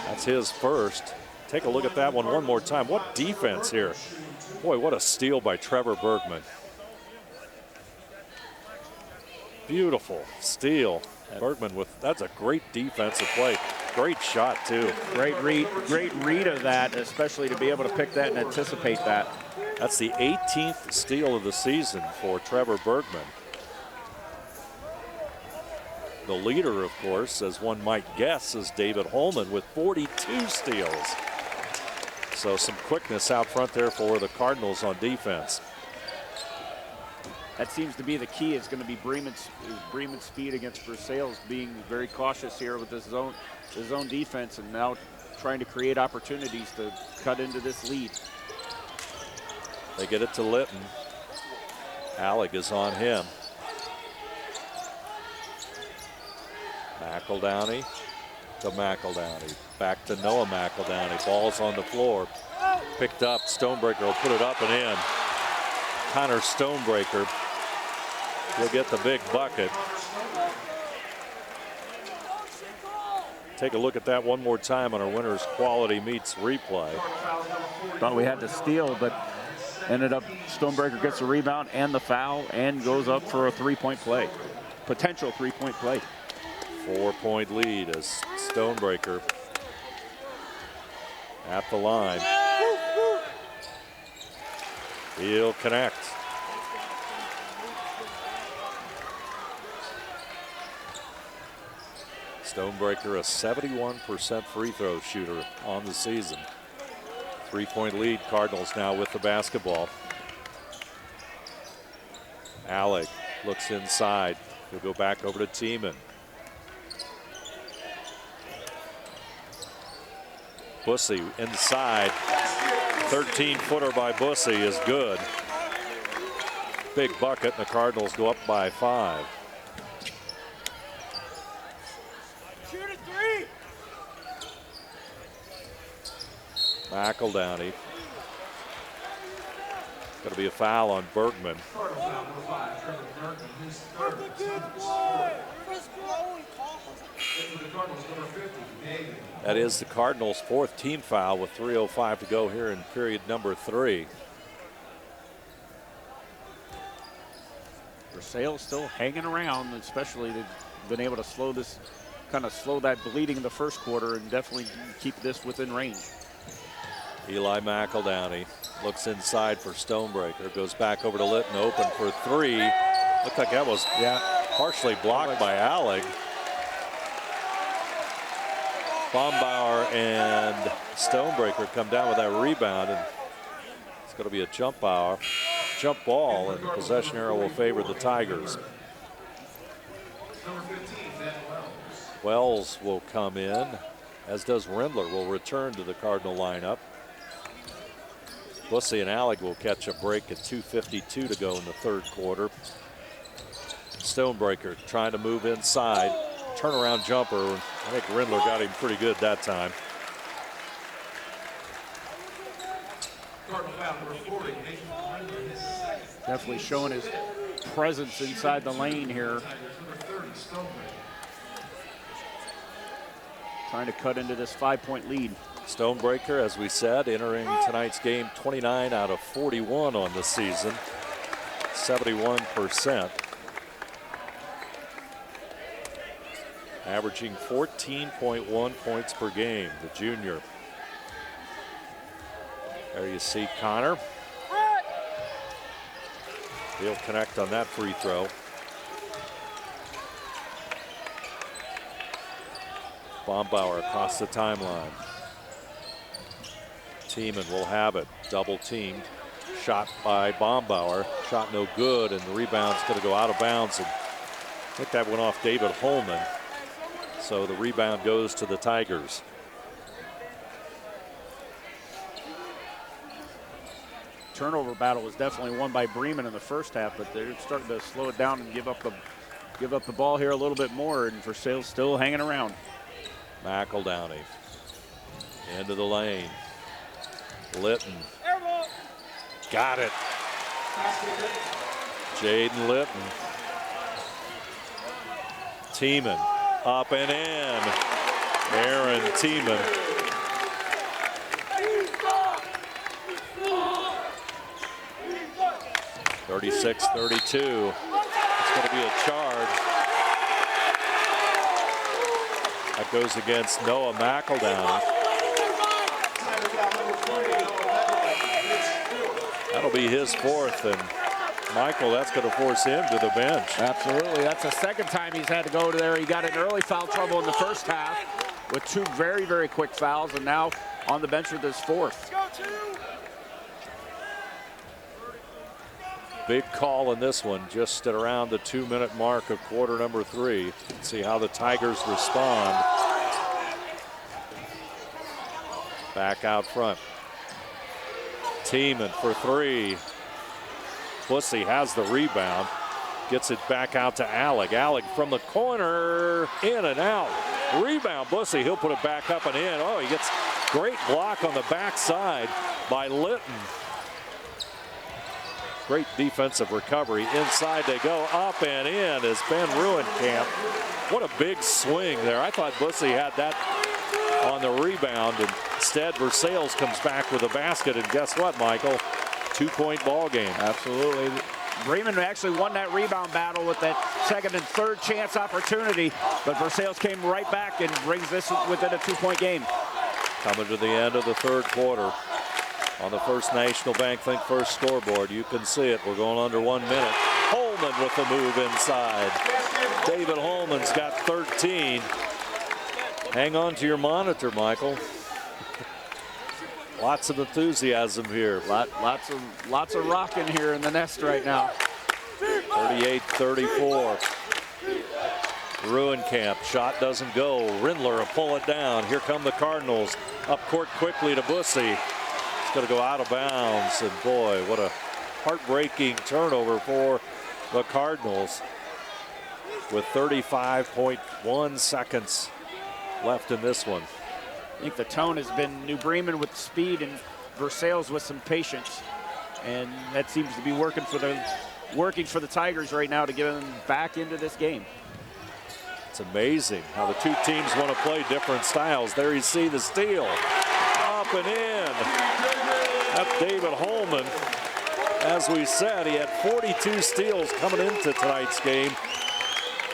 That's his first. Take a look at that one more time. What defense here. Boy, what a steal by Trevor Bergman. Beautiful steal. Bergman that's a great defensive play. Great shot too. Great read of that, especially to be able to pick that and anticipate that. That's the 18th steal of the season for Trevor Bergman. The leader, of course, as one might guess, is David Holman with 42 steals. So some quickness out front there for the Cardinals on defense. That seems to be the key. It's going to be Bremen's speed against Versailles, being very cautious here with his zone defense, and now trying to create opportunities to cut into this lead. They get it to Litton. Alec is on him. McEldowney to McEldowney. Back to Noah McEldowney. Ball's on the floor. Picked up. Stonebreaker will put it up and in. Connor Stonebreaker. He'll get the big bucket. Take a look at that one more time on our Winners Quality Meets replay. Thought we had to steal, but ended up Stonebreaker gets the rebound and the foul and goes up for a three-point play. Potential three-point play. 4-point lead as Stonebreaker at the line. He'll connect. Stonebreaker, a 71% free throw shooter on the season. 3-point lead, Cardinals now with the basketball. Alec looks inside. He'll go back over to Tiemann. Bussey inside. 13-footer by Bussey is good. Big bucket, and the Cardinals go up by 5. McEldowney. Going to be a foul on Bergman. That is the Cardinals' 4th team foul with 3:05 to go here in period number 3. Versailles still hanging around, especially they've been able to slow that bleeding in the first quarter and definitely keep this within range. Eli McEldowney looks inside for Stonebreaker, goes back over to Litton, open for 3. Looked like that was partially blocked by Alec. Bombauer and Stonebreaker come down with that rebound, and it's going to be a jump ball, and the possession arrow will favor the Tigers. Wells will come in, as does Rindler, will return to the Cardinal lineup. Bussey and Alec will catch a break at 2:52 to go in the third quarter. Stonebreaker trying to move inside. Turnaround jumper. I think Rindler got him pretty good that time. Definitely showing his presence inside the lane here. Trying to cut into this 5-point lead. Stonebreaker, as we said, entering tonight's game 29 out of 41 on the season. 71%. Averaging 14.1 points per game, the junior. There you see Connor. He'll connect on that free throw. Bombauer across the timeline. Tiemann will have it. Double teamed. Shot by Bombauer. Shot no good, and the rebound's going to go out of bounds. And I think that went off David Holman. So the rebound goes to the Tigers. Turnover battle was definitely won by Bremen in the first half, but they're starting to slow it down and give up the ball here a little bit more, and Versailles still hanging around. McEldowney into the lane. Litton. Got it. Jaden Litton. Tiemann up and in. Aaron Tiemann. (36-32). It's going to be a charge. That goes against Noah McEldowney. That'll be his fourth, and Michael, that's going to force him to the bench. Absolutely. That's the second time he's had to go to there. He got in early foul trouble in the first half with two very, very quick fouls, and now on the bench with his fourth. Big call in this one, just at around the 2-minute mark of quarter number 3. Let's see how the Tigers respond. Back out front. Tiemann for 3. Bussey has the rebound. Gets it back out to Alec. Alec from the corner, in and out. Rebound, Bussey, he'll put it back up and in. Oh, he gets great block on the backside by Litton. Great defensive recovery. Inside they go, up and in is Ben Ruenkamp. What a big swing there. I thought Bussey had that on the rebound. Instead, Versailles comes back with a basket, and guess what, Michael? 2-point ball game. Absolutely. Bremen actually won that rebound battle with that second and third chance opportunity, but Versailles came right back and brings this within a 2-point game. Coming to the end of the third quarter. On the First National Bank Think First scoreboard, you can see it. We're going under 1 minute. Holman with the move inside. David Holman's got 13. Hang on to your monitor, Michael. Lots of enthusiasm here. Lots of rocking here in the nest right now. 38-34. Ruenkamp, shot doesn't go. Rindler will pull it down. Here come the Cardinals. Up court quickly to Bussey. It's going to go out of bounds, and boy, what a heartbreaking turnover for the Cardinals with 35.1 seconds left in this one. I think the tone has been New Bremen with speed and Versailles with some patience, and that seems to be working for the Tigers right now to get them back into this game. It's amazing how the two teams want to play different styles. There you see the steal. Up and in. That's David Holman. As we said, he had 42 steals coming into tonight's game,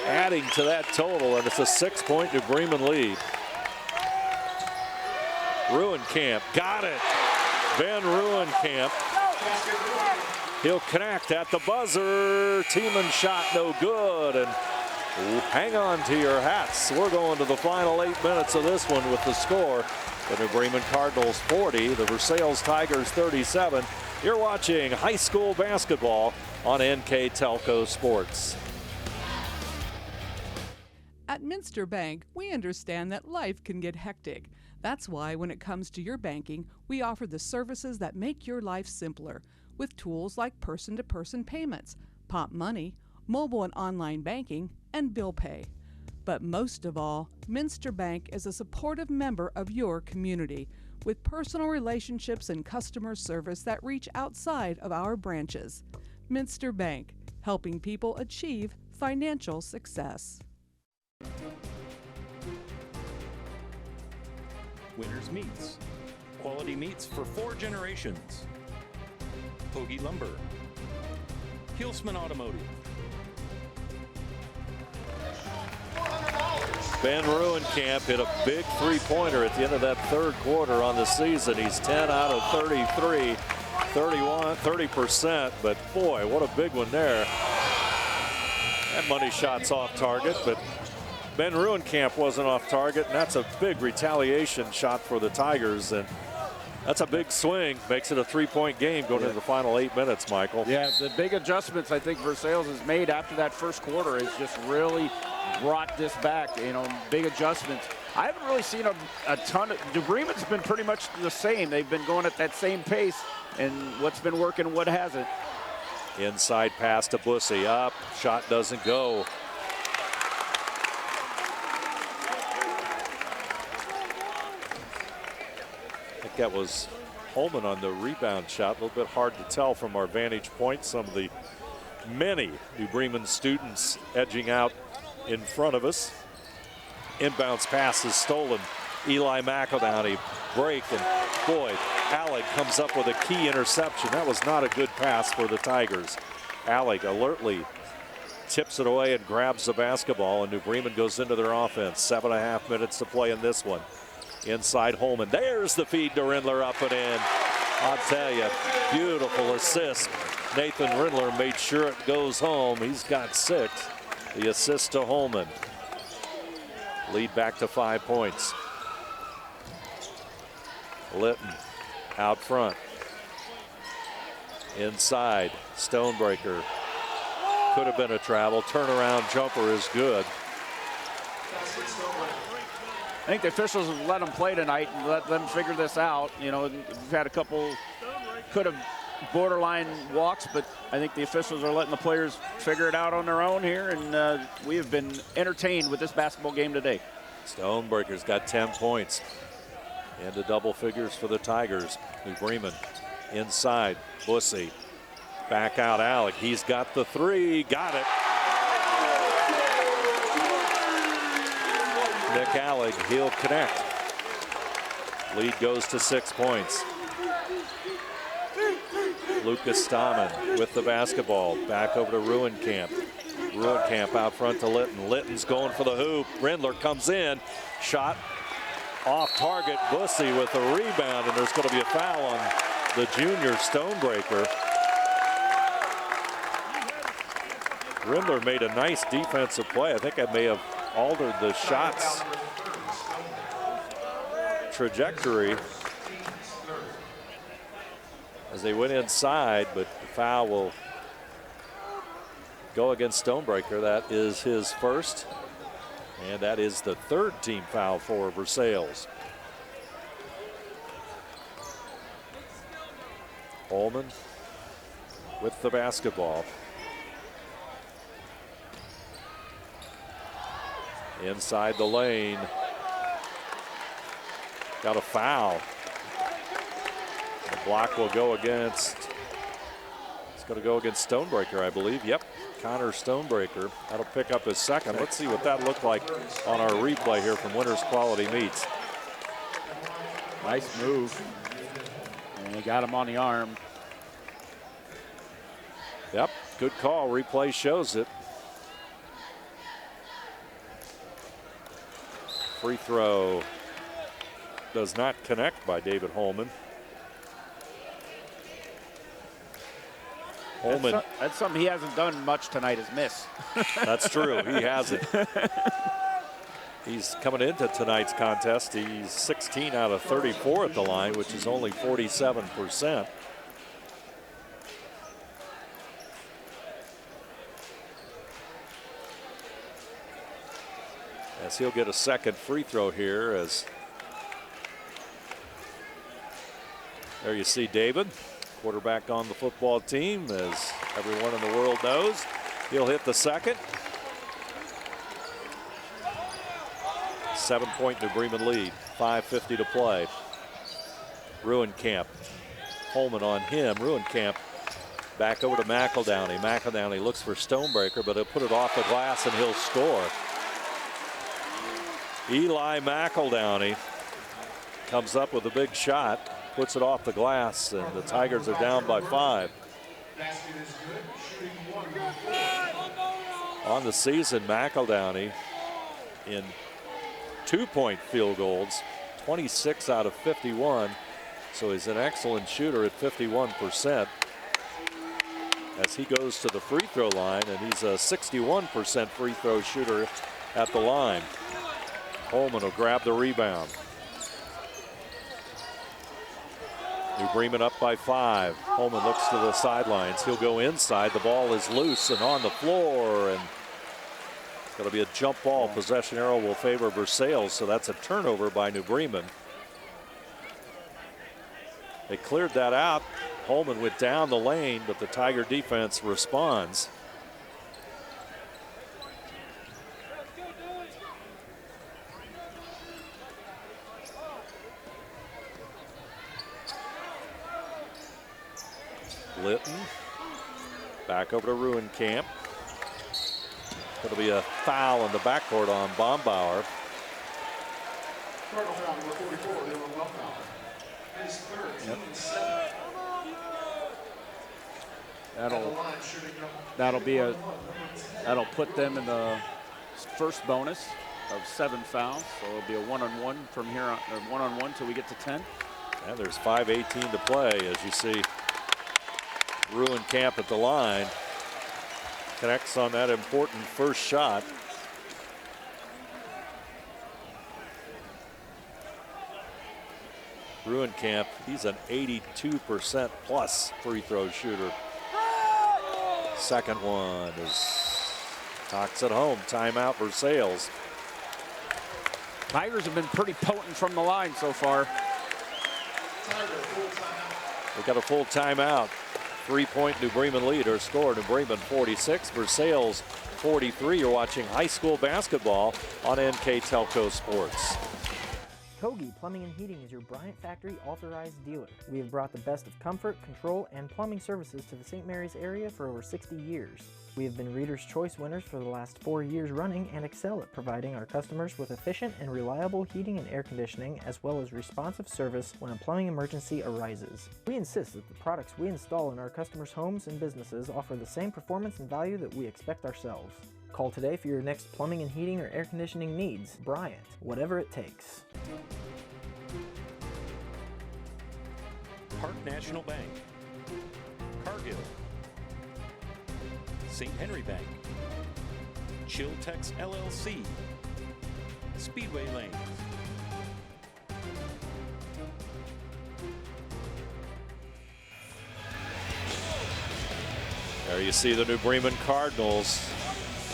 adding to that total, and it's a 6-point New Bremen lead. Ruenkamp got it. Ben Ruenkamp. He'll connect at the buzzer. Tiemann shot no good, and hang on to your hats. We're going to the final 8 minutes of this one with the score. The New Bremen Cardinals 40, the Versailles Tigers 37. You're watching high school basketball on NKTelco Sports. At Minster Bank, we understand that life can get hectic. That's why when it comes to your banking, we offer the services that make your life simpler with tools like person-to-person payments, Pop Money, mobile and online banking, and bill pay. But most of all, Minster Bank is a supportive member of your community with personal relationships and customer service that reach outside of our branches. Minster Bank, helping people achieve financial success. Winners Meats. Quality meats for 4 generations. Hoagie Lumber. Hilsman Automotive. Ben Ruenkamp hit a big three-pointer at the end of that third quarter on the season. He's 10 out of 33, 30%, but boy, what a big one there. That money shot's off target, but Ben Ruenkamp wasn't off target, and that's a big retaliation shot for the Tigers, and that's a big swing. Makes it a 3-point game going into the final 8 minutes, Michael. Yeah, the big adjustments I think Versailles has made after that first quarter has just really brought this back, big adjustments. I haven't really seen a ton of, Bremen's been pretty much the same. They've been going at that same pace, and what's been working, what hasn't. Inside pass to Bussey, up, shot doesn't go. I think that was Holman on the rebound shot. A little bit hard to tell from our vantage point. Some of the many New Bremen students edging out in front of us. Inbounds pass is stolen. Eli McEldowney break, and boy, Alec comes up with a key interception. That was not a good pass for the Tigers. Alec alertly tips it away and grabs the basketball, and New Bremen goes into their offense. 7.5 minutes to play in this one. Inside Holman. There's the feed to Rindler, up and in. I'll tell you, beautiful assist. Nathan Rindler made sure it goes home. He's got 6. The assist to Holman. Lead back to 5 points. Litton out front. Inside, Stonebreaker. Could have been a travel. Turnaround jumper is good. I think the officials have let them play tonight and let them figure this out. We've had a couple, could have borderline walks, but I think the officials are letting the players figure it out on their own here, and we have been entertained with this basketball game today. Stonebreaker's got 10 points. Into double figures for the Tigers. New Bremen inside. Bussey. Back out Alec. He's got the 3. Got it. Nick Alec, he'll connect. Lead goes to 6 points. Lucas Stammen with the basketball. Back over to Ruenkamp. Ruenkamp out front to Litton. Litton's going for the hoop. Rindler comes in. Shot off target. Bussey with a rebound, and there's going to be a foul on the junior Stonebreaker. Rindler made a nice defensive play. I think I may have altered the shots trajectory as they went inside, but the foul will go against Stonebreaker. That is his first, and that is the 3rd team foul for Versailles. Holman with the basketball. Inside the lane. Got a foul. The block will go against, it's going to go against Stonebreaker, I believe. Yep, Connor Stonebreaker. That'll pick up his 2nd. Let's see what that looked like on our replay here from Winners Quality Meats. Nice move. And he got him on the arm. Yep, good call. Replay shows it. Free throw does not connect by David Holman. Holman. That's something he hasn't done much tonight, is miss. That's true, he hasn't. He's coming into tonight's contest. He's 16 out of 34 at the line, which is only 47%. As he'll get a 2nd free throw here as There you see David, quarterback on the football team, as everyone in the world knows. He'll hit the second. 7-point New Bremen lead, 5:50 to play. Ruenkamp, Holman on him. Ruenkamp back over to McEldowney. McEldowney looks for Stonebreaker, but he'll put it off the glass and he'll score. Eli McEldowney comes up with a big shot, puts it off the glass, and the Tigers are down by 5. On the season, McEldowney in 2-point field goals, 26 out of 51. So he's an excellent shooter at 51% as he goes to the free throw line, and he's a 61% free throw shooter at the line. Holman will grab the rebound. New Bremen up by 5. Holman looks to the sidelines. He'll go inside. The ball is loose and on the floor, and it's going to be a jump ball. Possession arrow will favor Versailles, so that's a turnover by New Bremen. They cleared that out. Holman went down the lane, but the Tiger defense responds. Litton back over to Ruenkamp. It'll be a foul in the backcourt on Bombauer. Yep. That'll put them in the first bonus of 7 fouls. So it'll be a one-on-one from here on, or one-on-one till we get to 10. And there's 5:18 to play, as you see Ruenkamp at the line. Connects on that important first shot. Ruenkamp, he's an 82% plus free throw shooter. Second one is Cox at home. Timeout Versailles. Tigers have been pretty potent from the line so far. They got a full timeout. 3-point New Bremen lead, or score. New Bremen 46, Versailles 43. You're watching high school basketball on NKTelco Sports. Kogi Plumbing and Heating is your Bryant Factory authorized dealer. We have brought the best of comfort, control, and plumbing services to the St. Mary's area for over 60 years. We have been Reader's Choice winners for the last 4 years running and excel at providing our customers with efficient and reliable heating and air conditioning, as well as responsive service when a plumbing emergency arises. We insist that the products we install in our customers' homes and businesses offer the same performance and value that we expect ourselves. Call today for your next plumbing and heating or air conditioning needs. Bryant, whatever it takes. Park National Bank, Cargill, St. Henry Bank, Chiltex LLC, Speedway Lanes. There you see the New Bremen Cardinals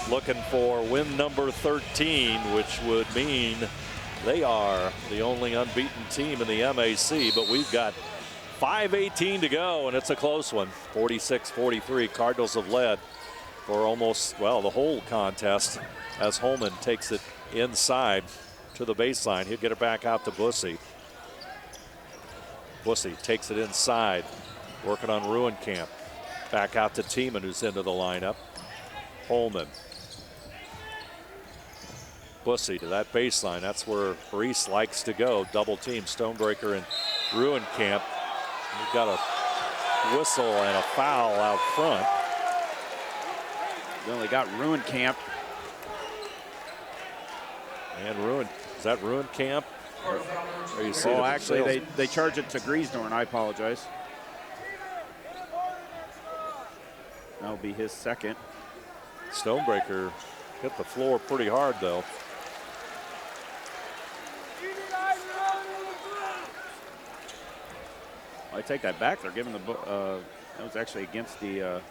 looking for win number 13, which would mean they are the only unbeaten team in the MAC, but we've got 5:18 to go, and it's a close one. 46-43. Cardinals have led for almost, well, the whole contest, as Holman takes it inside to the baseline. He'll get it back out to Bussey. Bussey takes it inside, working on Ruenkamp. Back out to Tiemann, who's into the lineup. Holman. Bussey to that baseline. That's where Reese likes to go. Double team, Stonebreaker and Ruenkamp. We've got a whistle and a foul out front. They only got Ruenkamp. And is that Ruenkamp? Or you see actually, they charge it to Griesdorn. I apologize. That'll be his second. Stonebreaker hit the floor pretty hard, though. I take that back. They're giving the that was actually against the.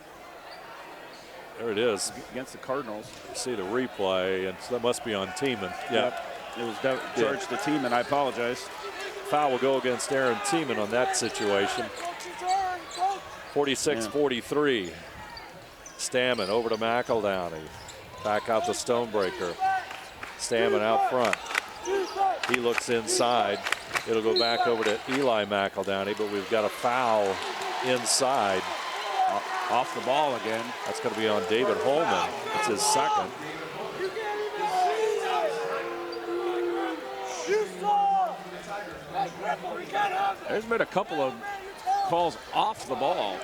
There it is. Against the Cardinals. You see the replay, and that must be on Tiemann. Yeah. Yep. It was charged to Tiemann. I apologize. foul will go against Aaron Tiemann on that situation. 46-43. Stammen over to McEldowney. Back out to Stonebreaker. Stammen out front. He looks inside. It'll go back over to Eli McEldowney, but we've got a foul inside. Off the ball again. That's going to be on David Holman. It's his second. There's been a couple of calls off the ball.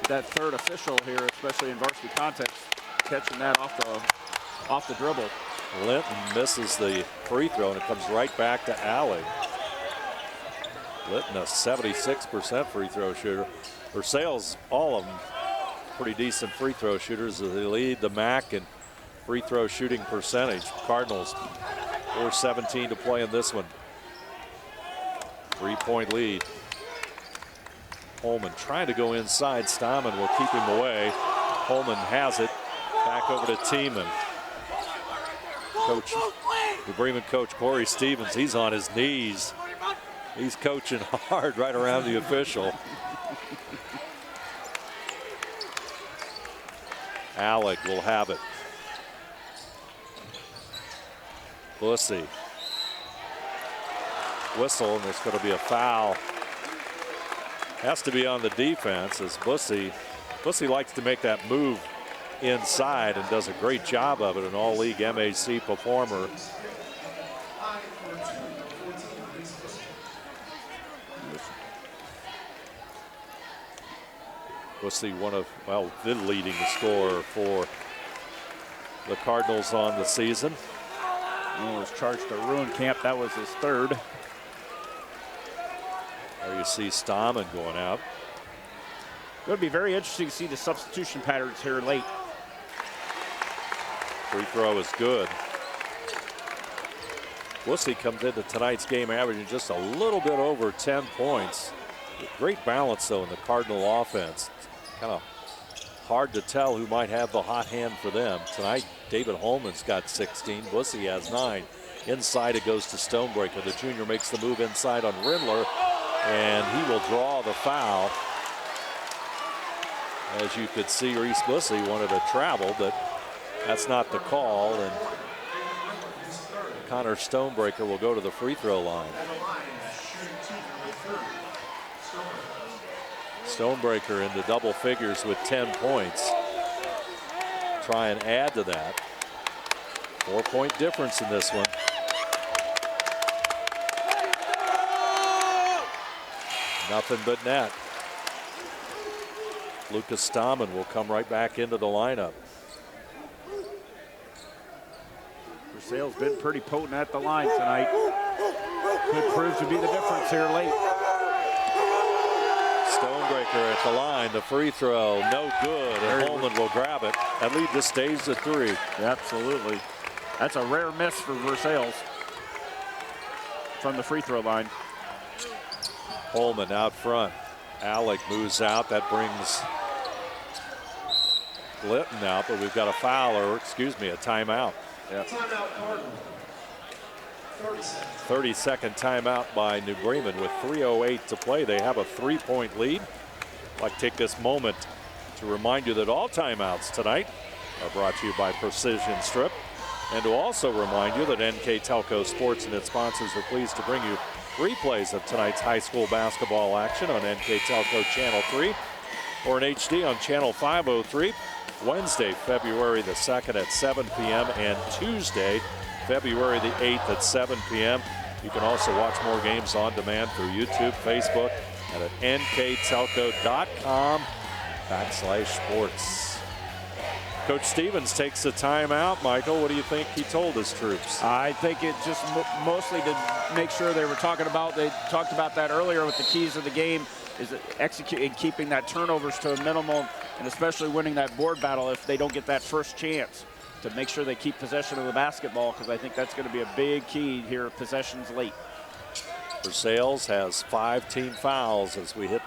That third official here, especially in varsity context, catching that off the dribble. Linton misses the free throw, and it comes right back to Alley. Linton, a 76% free throw shooter. Versailles, all of them pretty decent free throw shooters. They lead the MAC in free throw shooting percentage. Cardinals 4:17 to play in this one. 3-point lead. Holman trying to go inside. Stammen will keep him away. Holman has it. Back over to Tiemann. Coach, the Bremen coach Corey Stevens, he's on his knees. He's coaching hard right around the official. Alec will have it. Bussy. Whistle, and there's going to be a foul. Has to be on the defense as Bussy likes to make that move inside and does a great job of it, an all-league MAC performer. Bussy, the leading scorer for the Cardinals on the season. He was charged to ruin camp. That was his third. There you see Stammen going out. It would be very interesting to see the substitution patterns here late. Free throw is good. Bussy comes into tonight's game averaging just a little bit over 10 points. Great balance, though, in the Cardinal offense. Kind of hard to tell who might have the hot hand for them. Tonight, David Holman's got 16. Bussy has 9. Inside it goes to Stonebreaker. The junior makes the move inside on Rindler, and he will draw the foul. As you could see, Reese Bussy wanted to travel, but that's not the call, and Connor Stonebreaker will go to the free throw line. Stonebreaker in the double figures with 10 points. Try and add to that. 4-point difference in this one. Nothing but net. Lucas Stammen will come right back into the lineup. Versailles been pretty potent at the line tonight. Could prove to be the difference here late. Stonebreaker at the line. The free throw, no good. And Holman will grab it. That lead just stays at 3. Absolutely. That's a rare miss for Versailles from the free throw line. Holman out front. Alec moves out. That brings Litton out, but we've got a foul, or excuse me, a timeout. Yep. 30-second timeout by New Bremen with 3:08 to play. They have a 3-point lead. I'd like to take this moment to remind you that all timeouts tonight are brought to you by Precision Strip, and to also remind you that NKTelco Sports and its sponsors are pleased to bring you replays of tonight's high school basketball action on NKTelco Channel 3 or in HD on Channel 503. Wednesday, February the 2nd at 7 p.m. and Tuesday, February the 8th at 7 p.m. You can also watch more games on demand through YouTube, Facebook, and at nktelco.com/sports. Coach Stevens takes the timeout. Michael, what do you think he told his troops? I think it just mostly to make sure they talked about that earlier with the keys of the game, is executing, keeping that turnovers to a minimum, and especially winning that board battle if they don't get that first chance, to make sure they keep possession of the basketball, because I think that's going to be a big key here, possessions late. Versailles has 5 team fouls as we hit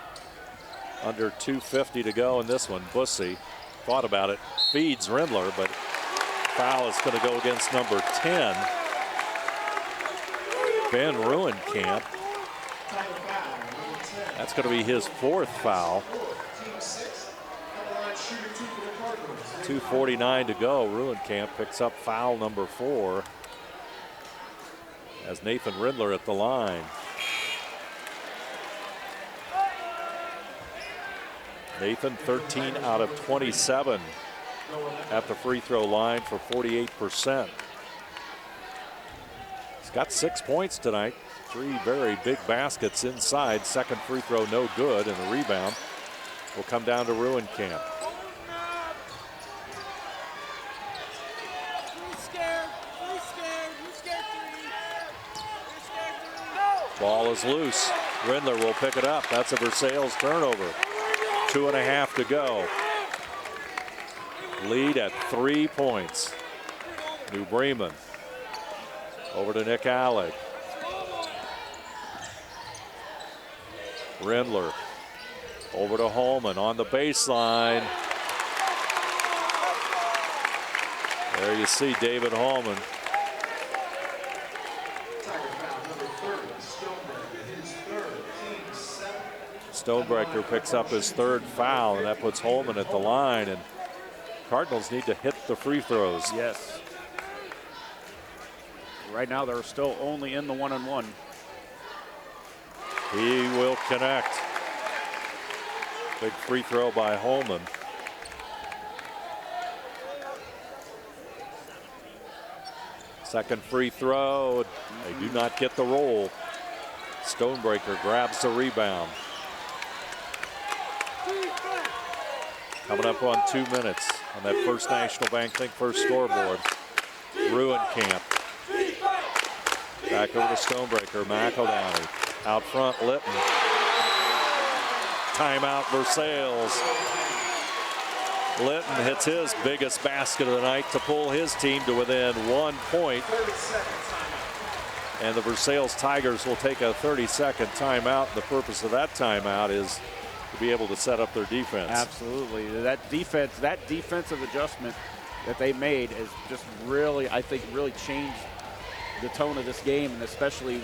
under 2:50 to go in this one. Bussy thought about it, feeds Rindler, but foul is going to go against number 10. Ben Ruenkamp. That's going to be his 4th foul. 2:49 to go. Ruenkamp picks up foul number 4 as Nathan Rindler at the line. Nathan 13 out of 27 at the free throw line for 48%. He's got 6 points tonight. 3 very big baskets inside. Second free throw no good, and the rebound will come down to Ruenkamp. Ball is loose. Rindler will pick it up. That's a Versailles turnover. 2.5 to go. Lead at 3 points. New Bremen. Over to Nick Alec. Rindler. Over to Holman on the baseline. There you see David Holman. Stonebreaker picks up his 3rd foul, and that puts Holman at the line. And Cardinals need to hit the free throws. Yes. Right now, they're still only in the 1-on-1. He will connect. Big free throw by Holman. Second free throw. They do not get the roll. Stonebreaker grabs the rebound. Coming up on 2 minutes on that First National Bank Think First scoreboard. Ruenkamp. Back over to Stonebreaker. McEldowney. Out front, Litton. Timeout, Versailles. Litton hits his biggest basket of the night to pull his team to within 1 point. And the Versailles Tigers will take a 30-second timeout. The purpose of that timeout is to be able to set up their defense. Absolutely. That defensive adjustment that they made has just really, I think, really changed the tone of this game, and especially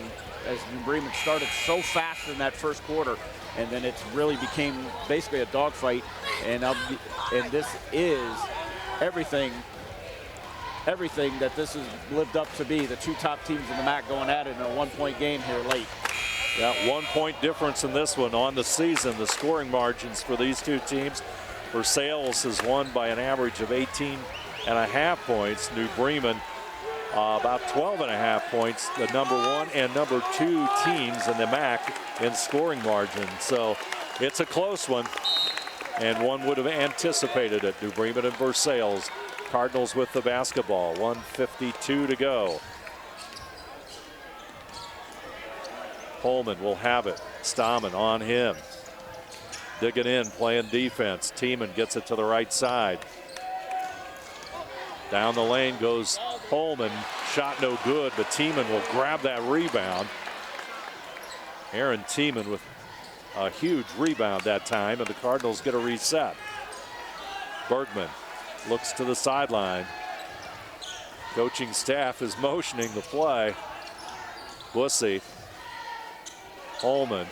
as New Bremen started so fast in that first quarter, and then it really became basically a dogfight. And this is everything that this has lived up to be. The 2 top teams in the MAC going at it in a 1-point game here late. Yeah, 1 point difference in this one on the season. The scoring margins for these 2 teams. Versailles has won by an average of 18.5 points. New Bremen about 12.5 points. The number 1 and number 2 teams in the MAC in scoring margin. So it's a close one, and one would have anticipated it. New Bremen and Versailles. Cardinals with the basketball. 1:52 to go. Holman will have it. Stammen on him. Digging in, playing defense. Tiemann gets it to the right side. Down the lane goes Holman. Shot no good, but Tiemann will grab that rebound. Aaron Tiemann with a huge rebound that time, and the Cardinals get a reset. Bergman looks to the sideline. Coaching staff is motioning the play. Bussey. Holman.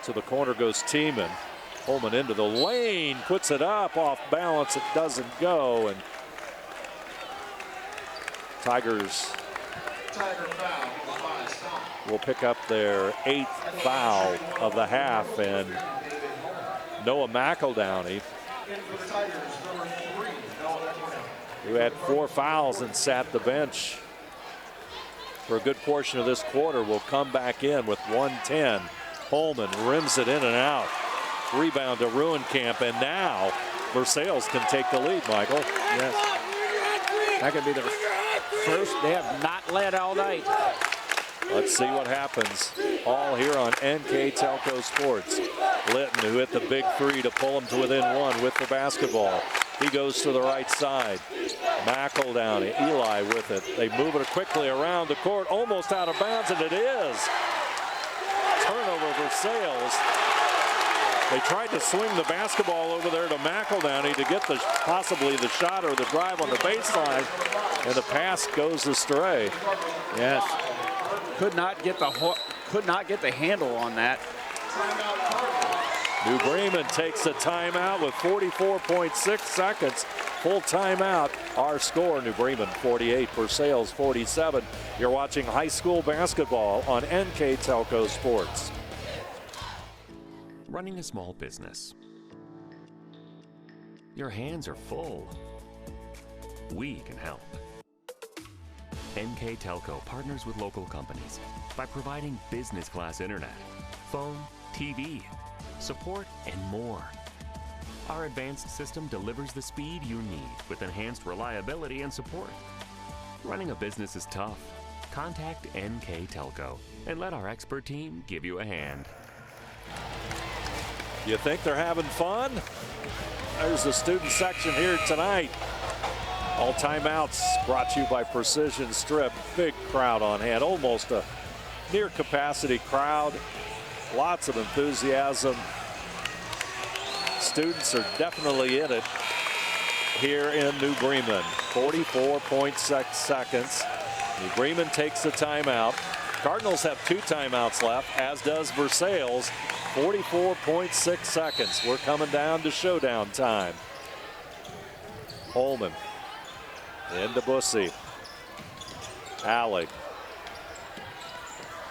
To the corner goes Tiemann. Holman into the lane, puts it up, off balance, it doesn't go, and Tigers will pick up their 8th foul of the half, and Noah McEldowney, who had 4 fouls and sat the bench for a good portion of this quarter, will come back in with 1:10. Holman rims it in and out. Rebound to Ruenkamp, and now Versailles can take the lead, Michael. Yes. That could be their first. They have not led all night. Let's see what happens. All here on NKTelco Sports. Litton, who hit the big 3 to pull him to within 1 with the basketball. He goes to the right side. McEldowney, Eli with it. They move it quickly around the court, almost out of bounds, and it is. Turnover Versailles. They tried to swing the basketball over there to McEldowney to get possibly the shot or the drive on the baseline, and the pass goes astray. Yes. could not get the handle on that. New Bremen takes a timeout with 44.6 seconds. Full timeout. Our score, New Bremen 48, Versailles 47. You're watching high school basketball on NKTelco Sports. Running a small business. Your hands are full. We can help. NKTelco partners with local companies by providing business-class internet, phone, TV, support, and more. Our advanced system delivers the speed you need with enhanced reliability and support. Running a business is tough. Contact NKTelco and let our expert team give you a hand. You think they're having fun? There's the student section here tonight. All timeouts brought to you by Precision Strip. Big crowd on hand, almost a near capacity crowd. Lots of enthusiasm. Students are definitely in it here in New Bremen. 44.6 seconds. New Bremen takes the timeout. Cardinals have 2 timeouts left, as does Versailles. 44.6 seconds. We're coming down to showdown time. Holman into Bussy. Alley.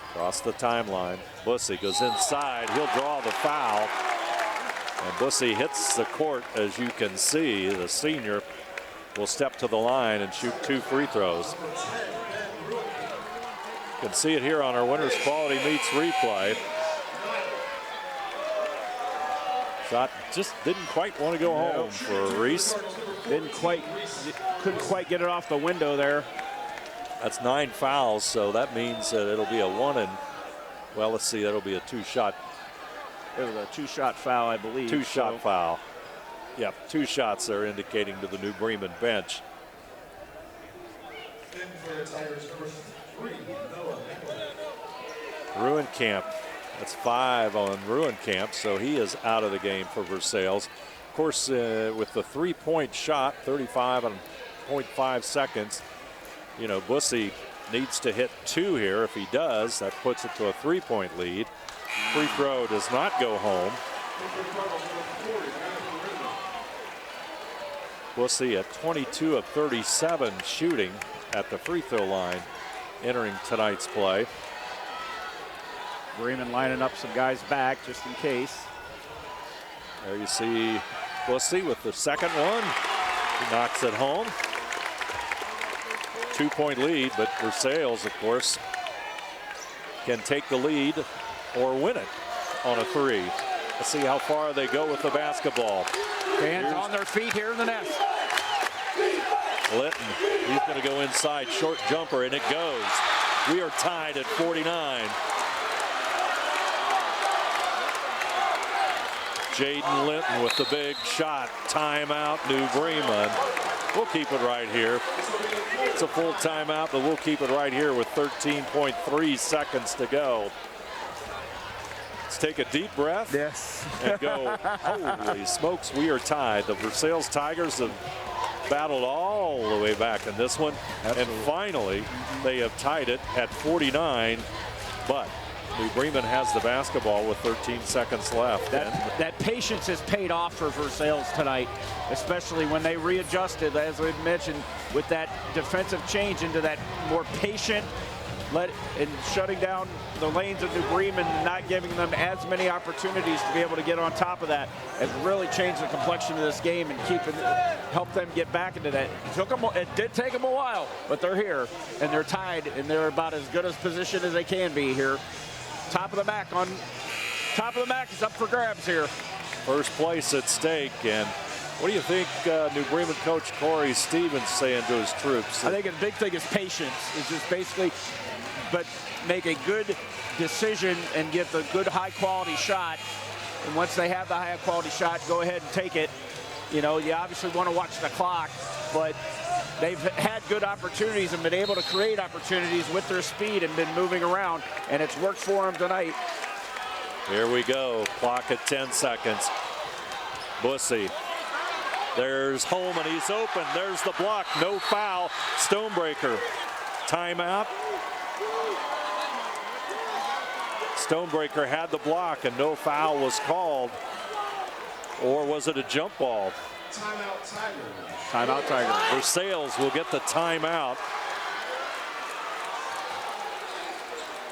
Across the timeline. Bussy goes inside. He'll draw the foul. And Bussy hits the court, as you can see. The senior will step to the line and shoot 2 free throws. You can see it here on our Winners Quality Meets replay. Shot just didn't quite want to go home for Reese. Couldn't quite get it off the window there. That's 9 fouls, so that means that it'll be a 1 and, well, let's see, that'll be a 2-shot. It was a 2-shot foul, I believe. 2-shot foul. Yep, 2 shots they're indicating to the New Bremen bench. Ruenkamp, that's 5 on Ruenkamp, so he is out of the game for Versailles. Of course, with the 3-point shot, 35.5 seconds, you know, Bussy needs to hit 2 here. If he does, that puts it to a 3-point lead. Free throw does not go home. Bussy at 22 of 37 shooting at the free throw line entering tonight's play. Bremen lining up some guys back just in case. There you see Bussy with the second one. He knocks it home. 2-point lead, but Versailles, of course, can take the lead or win it on a 3. Let's see how far they go with the basketball. Fans on their feet here in the nest. Litton, he's going to go inside, short jumper, and it goes. We are tied at 49. Jaden Linton with the big shot. Timeout, New Bremen. We'll keep it right here. It's a full timeout, but we'll keep it right here with 13.3 seconds to go. Let's take a deep breath. Yes. And go. Holy smokes, we are tied. The Versailles Tigers have battled all the way back in this one. Absolutely. And finally, they have tied it at 49. But New Bremen has the basketball with 13 seconds left. That patience has paid off for Versailles tonight, especially when they readjusted, as we mentioned, with that defensive change into that more patient, and shutting down the lanes of New Bremen and not giving them as many opportunities to be able to get on top of that has really changed the complexion of this game and help them get back into that. It did take them a while, but they're here and they're tied and they're about as good a position as they can be here. Top of the MAC is up for grabs here. First place at stake. And what do you think New Bremen coach Corey Stevens saying to his troops? I think the big thing is patience. It's just basically, but make a good decision and get the good high quality shot. And once they have the high quality shot, go ahead and take it. You know, you obviously want to watch the clock, but they've had good opportunities and been able to create opportunities with their speed and been moving around, and it's worked for them tonight. Here we go. Clock at 10 seconds. Bussy. There's Holman. He's open. There's the block. No foul. Stonebreaker. Timeout. Stonebreaker had the block and no foul was called. Or was it a jump ball? Timeout Tiger. Timeout Tiger. Versailles will get the timeout.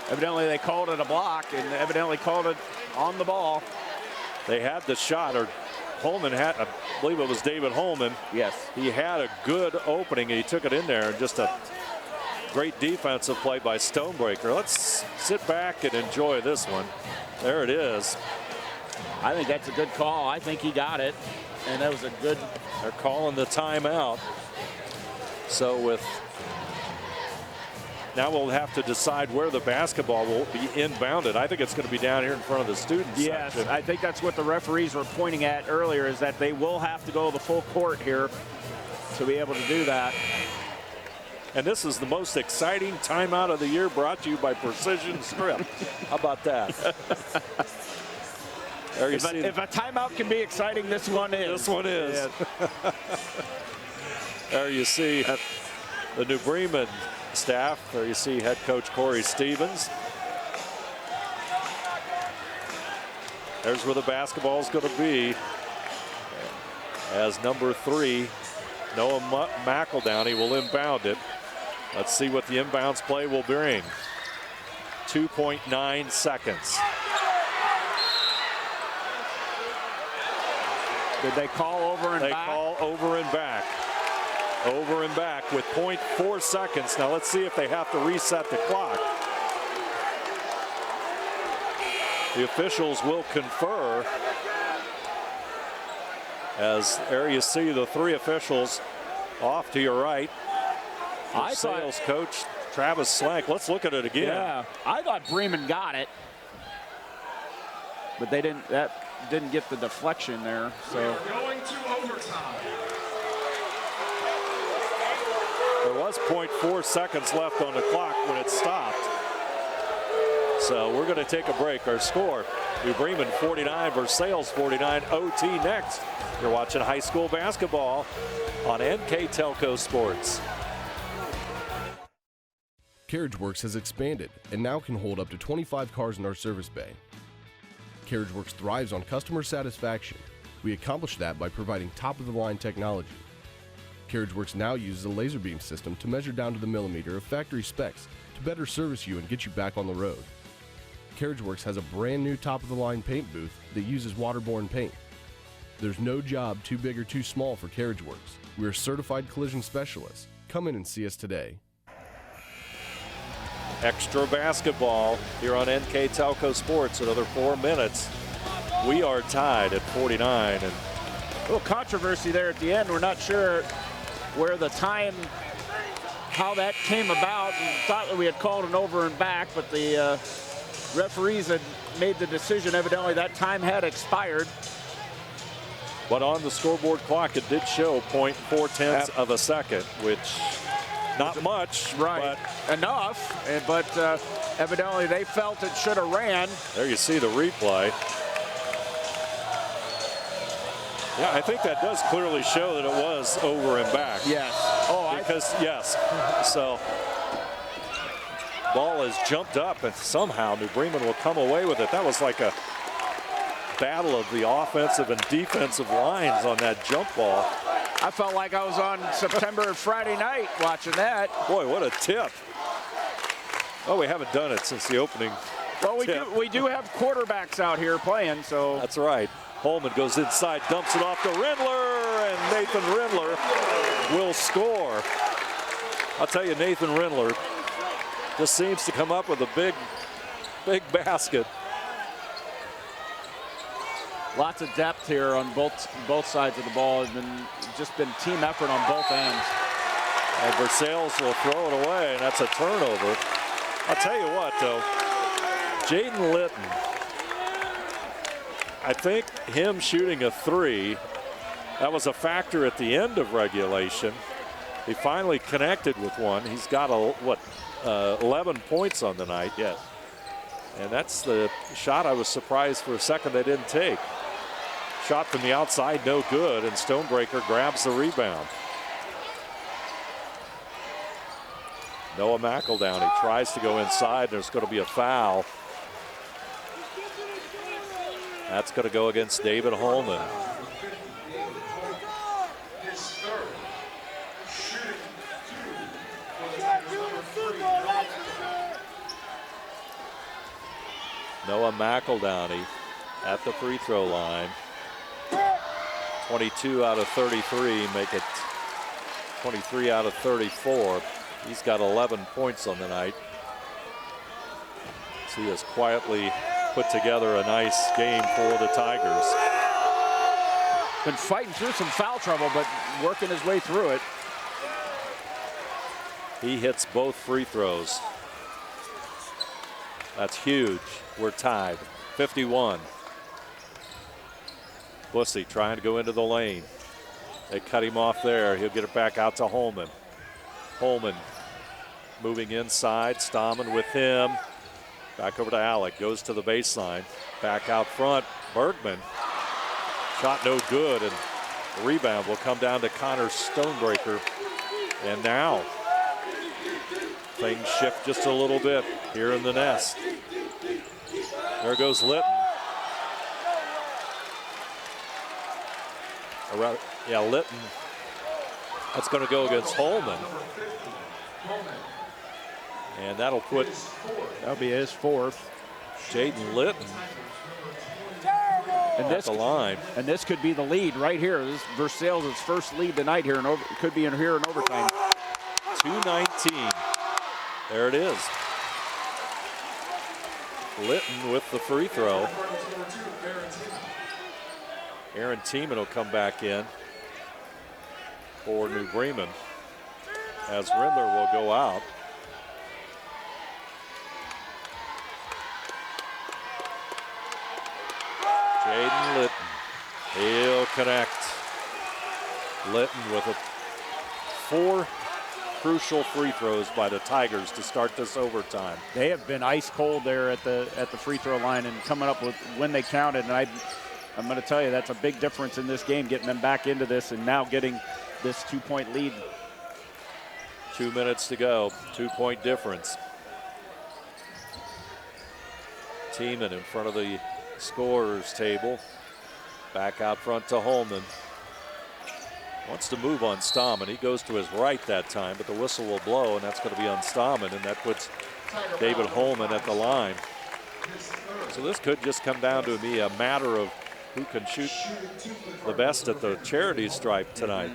Evidently they called it a block and evidently called it on the ball. They had the shot, or Holman had, I believe it was David Holman. Yes. He had a good opening and he took it in there. Just a great defensive play by Stonebreaker. Let's sit back and enjoy this one. There it is. I think that's a good call. I think he got it. And that was a good. They're calling the timeout. So with, now we'll have to decide where the basketball will be inbounded. I think it's going to be down here in front of the students. Yes, section. I think that's what the referees were pointing at earlier, is that they will have to go the full court here to be able to do that. And this is the most exciting timeout of the year, brought to you by Precision Strip. How about that? If a timeout can be exciting, this one is. This one is. Yeah. There you see the New Bremen staff. There you see head coach Corey Stevens. There's where the basketball is going to be. As number 3, Noah McEldowney will inbound it. Let's see what the inbounds play will bring. 2.9 seconds. Did they call over and back? They call over and back. Over and back with 0.4 seconds. Now let's see if they have to reset the clock. The officials will confer. As there you see the 3 officials off to your right. Sales coach Travis Slank. Let's look at it again. Yeah, I thought Bremen got it, but they didn't. That didn't get the deflection there. So we're going to overtime. There was 0.4 seconds left on the clock when it stopped. So we're going to take a break. Our score: New Bremen 49, Versailles 49. OT next. You're watching high school basketball on NKTelco Sports. CarriageWorks has expanded and now can hold up to 25 cars in our service bay. CarriageWorks thrives on customer satisfaction. We accomplish that by providing top-of-the-line technology. CarriageWorks now uses a laser beam system to measure down to the millimeter of factory specs to better service you and get you back on the road. CarriageWorks has a brand new top-of-the-line paint booth that uses waterborne paint. There's no job too big or too small for CarriageWorks. We are certified collision specialists. Come in and see us today. Extra basketball here on NKTelco Sports. Another 4 minutes. We are tied at 49. And a little controversy there at the end. We're not sure where the time, how that came about. We thought that we had called an over and back, but the referees had made the decision. Evidently that time had expired. But on the scoreboard clock, it did show 0.4 of a second, which not much, right? But enough. But evidently they felt it should have ran. There you see the replay. Yeah, I think that does clearly show that it was over and back. Yes. Oh, because yes. So ball has jumped up, and somehow New Bremen will come away with it. That was like a battle of the offensive and defensive lines on that jump ball. I felt like I was on September Friday night watching that. Boy, what a tip. Oh, we haven't done it since the opening. Well, we do have quarterbacks out here playing, so. That's right. Holman goes inside, dumps it off to Rindler, and Nathan Rindler will score. I'll tell you, Nathan Rindler just seems to come up with a big basket. Lots of depth here on both sides of the ball. It's just been team effort on both ends. And Versailles will throw it away, and that's a turnover. I'll tell you what, though, Jaden Litton, I think him shooting a 3, that was a factor at the end of regulation. He finally connected with one. He's got 11 points on the night. Yes. And that's the shot I was surprised for a second they didn't take. Shot from the outside, no good, and Stonebreaker grabs the rebound. Noah McEldowney tries to go inside. There's going to be a foul. That's going to go against David Holman. Noah McEldowney at the free throw line. 22 out of 33, make it 23 out of 34. He's got 11 points on the night. So he has quietly put together a nice game for the Tigers. Been fighting through some foul trouble, but working his way through it. He hits both free throws. That's huge. We're tied. 51. Bussey trying to go into the lane. They cut him off there. He'll get it back out to Holman. Holman moving inside. Stahman with him. Back over to Alec. Goes to the baseline. Back out front. Bergman. Shot no good. And the rebound will come down to Connor Stonebreaker. And now things shift just a little bit here in the nest. There goes Litton. Yeah, Litton. That's going to go against Holman. And that'll be his fourth. Jaden Litton at the line. And this could be the lead right here. This is Versailles' first lead tonight here. Could be here in overtime. 2:19. There it is. Litton with the free throw. Aaron Tiemann will come back in for New Bremen as Rindler will go out. Jaden Litton. He'll connect. Litton with 4 crucial free throws by the Tigers to start this overtime. They have been ice cold there at the free throw line and coming up with when they counted. And I'm going to tell you, that's a big difference in this game, getting them back into this and now getting this 2-point lead. 2 minutes to go, 2-point difference. Tiemann in front of the scorer's table. Back out front to Holman. Wants to move on Stahman. He goes to his right that time, but the whistle will blow, and that's going to be on Stahman, and that puts David Holman at the line. So this could just come down to be a matter of who can shoot the best at the charity stripe tonight.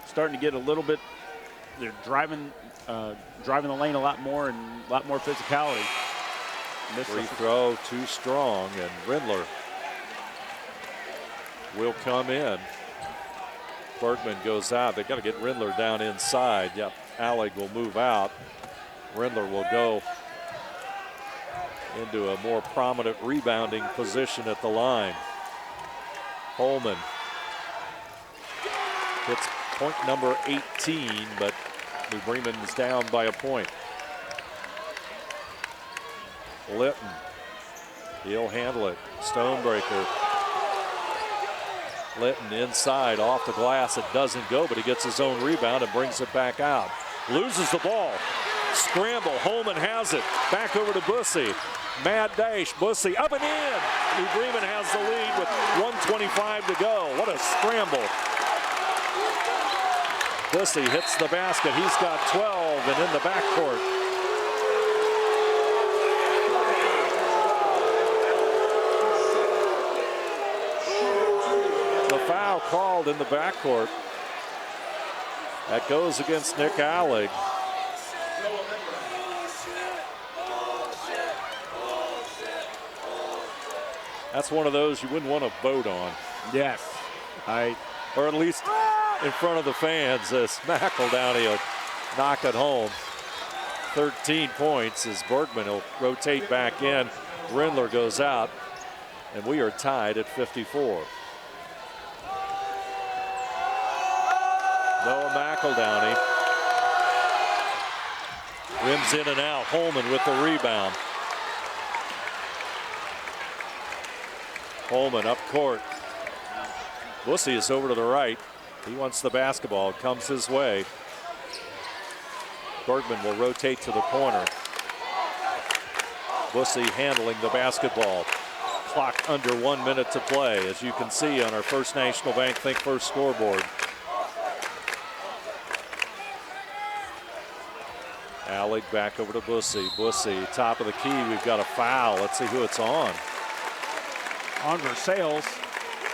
Starting to get a little bit, they're driving the lane a lot more and a lot more physicality. Free throw too strong, and Rindler will come in. Bergman goes out. They've got to get Rindler down inside. Yep, Alec will move out. Rindler will go into a more prominent rebounding position at the line. Holman hits point number 18, but New Bremen is down by a point. Litton, he'll handle it. Stonebreaker. Litton inside, off the glass. It doesn't go, but he gets his own rebound and brings it back out. Loses the ball. Scramble. Holman has it. Back over to Bussey. Mad dash. Bussey up and in. New Bremen has the lead with 1:25 to go. What a scramble. Bussey hits the basket. He's got 12 and in the backcourt. Foul called in the backcourt. That goes against Nick Alleg. That's one of those you wouldn't want to vote on. Yes. Or at least in front of the fans as McEldowney will knock it home. 13 points as Bergman will rotate back in. Rindler goes out, and we are tied at 54. Noah McEldowney rims in and out. Holman with the rebound. Holman up court. Bussey is over to the right. He wants the basketball. It comes his way. Bergman will rotate to the corner. Bussey handling the basketball. clock under 1 minute to play, as you can see on our First National Bank Think First scoreboard. Alec back over to Bussey. Bussey, top of the key. We've got a foul. Let's see who it's on. On Versailles.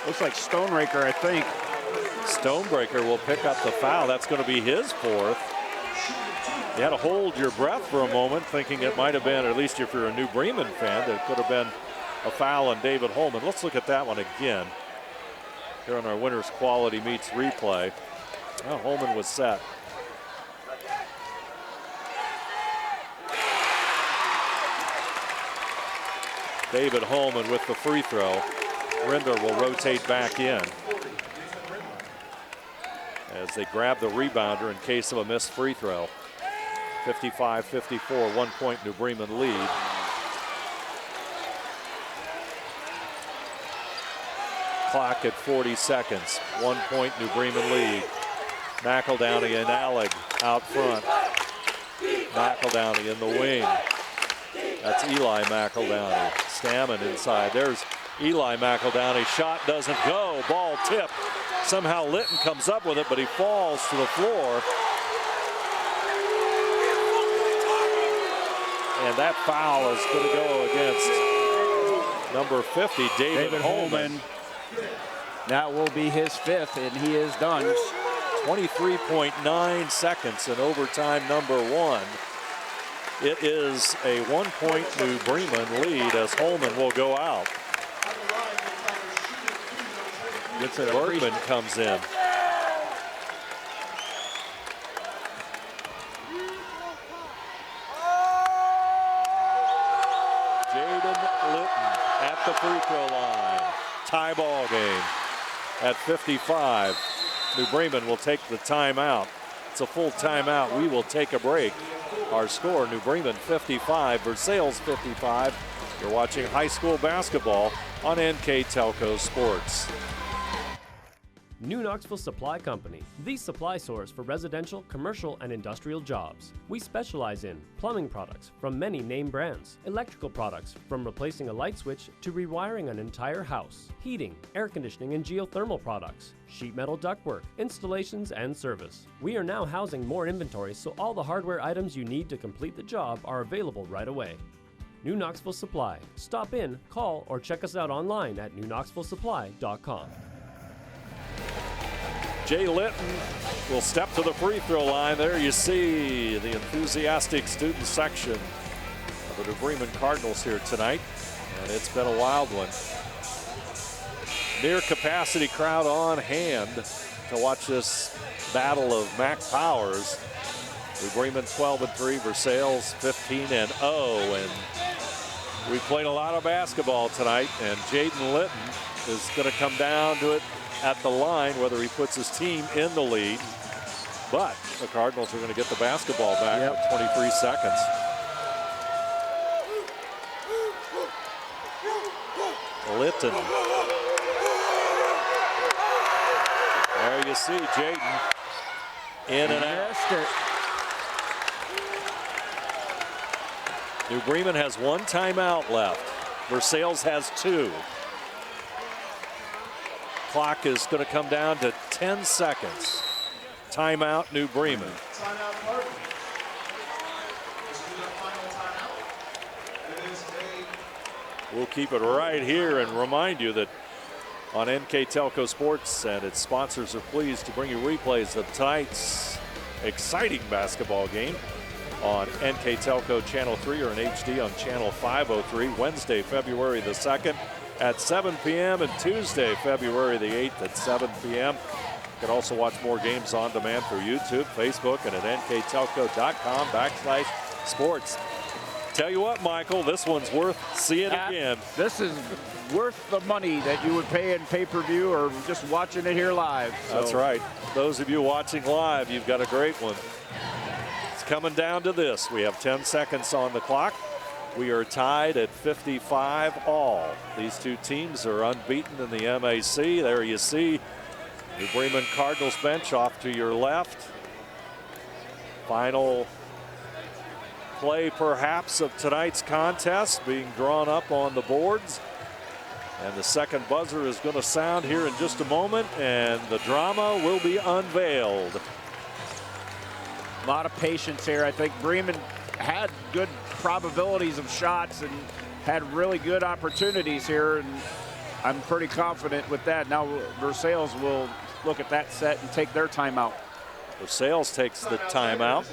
Looks like Stoneraker, I think. Stonebreaker will pick up the foul. That's going to be his fourth. You had to hold your breath for a moment, thinking it might have been, or at least if you're a New Bremen fan, that it could have been a foul on David Holman. Let's look at that one again here on our Winners Quality Meets replay. Well, Holman was set. David Holman with the free throw. Rinder will rotate back in as they grab the rebounder in case of a missed free throw. 55-54, 1 point New Bremen lead. Clock at 40 seconds. 1 point New Bremen lead. McEldowney and Alleg out front. McEldowney in the wing. That's Eli McEldowney. Stammen inside. There's Eli McEldowney. Shot doesn't go. Ball tipped. Somehow Litton comes up with it, but he falls to the floor. And that foul is going to go against number 50, David Holman. That will be his fifth, and he is done. 23.9 seconds in overtime number 1. It is a 1 point New Bremen lead as Holman will go out. Bergman comes in. Jaden Litton at the free throw line. Tie ball game at 55. New Bremen will take the timeout. It's a full timeout. We will take a break. Our score, New Bremen 55, Versailles 55. You're watching high school basketball on NKTelco Sports. New Knoxville Supply Company, the supply source for residential, commercial, and industrial jobs. We specialize in plumbing products from many name brands, electrical products from replacing a light switch to rewiring an entire house, heating, air conditioning, and geothermal products, sheet metal ductwork, installations, and service. We are now housing more inventory, so all the hardware items you need to complete the job are available right away. New Knoxville Supply. Stop in, call, or check us out online at newknoxvillesupply.com. Jay Litton will step to the free throw line. There you see the enthusiastic student section of the New Bremen Cardinals here tonight. And it's been a wild one. Near capacity crowd on hand to watch this battle of Mac Powers. New Bremen 12-3, Versailles 15-0. And we played a lot of basketball tonight, and Jaden Litton is going to come down to it at the line, whether he puts his team in the lead. But the Cardinals are going to get the basketball back with 23 seconds. Litton. There you see Jaden in and out. New Bremen has 1 timeout left. Versailles has 2. Clock is going to come down to 10 seconds. Timeout, New Bremen. We'll keep it right here and remind you that on NKTelco Sports and its sponsors are pleased to bring you replays of tonight's exciting basketball game on NKTelco Channel 3 or in HD on Channel 503, Wednesday, February the 2nd. At 7 p.m. and Tuesday, February the 8th at 7 p.m. You can also watch more games on demand through YouTube, Facebook, and at nktelco.com/sports. Tell you what, Michael, this one's worth seeing again. This is worth the money that you would pay in pay-per-view or just watching it here live. So. That's right. Those of you watching live, you've got a great one. It's coming down to this. We have 10 seconds on the clock. We are tied at 55 all. These two teams are unbeaten in the MAC. There you see the Bremen Cardinals bench off to your left. Final play perhaps of tonight's contest being drawn up on the boards. And the second buzzer is going to sound here in just a moment, and the drama will be unveiled. A lot of patience here. I think Bremen had good probabilities of shots and had really good opportunities here, and I'm pretty confident with that. Now Versailles will look at that set and take their timeout. Versailles takes the timeout.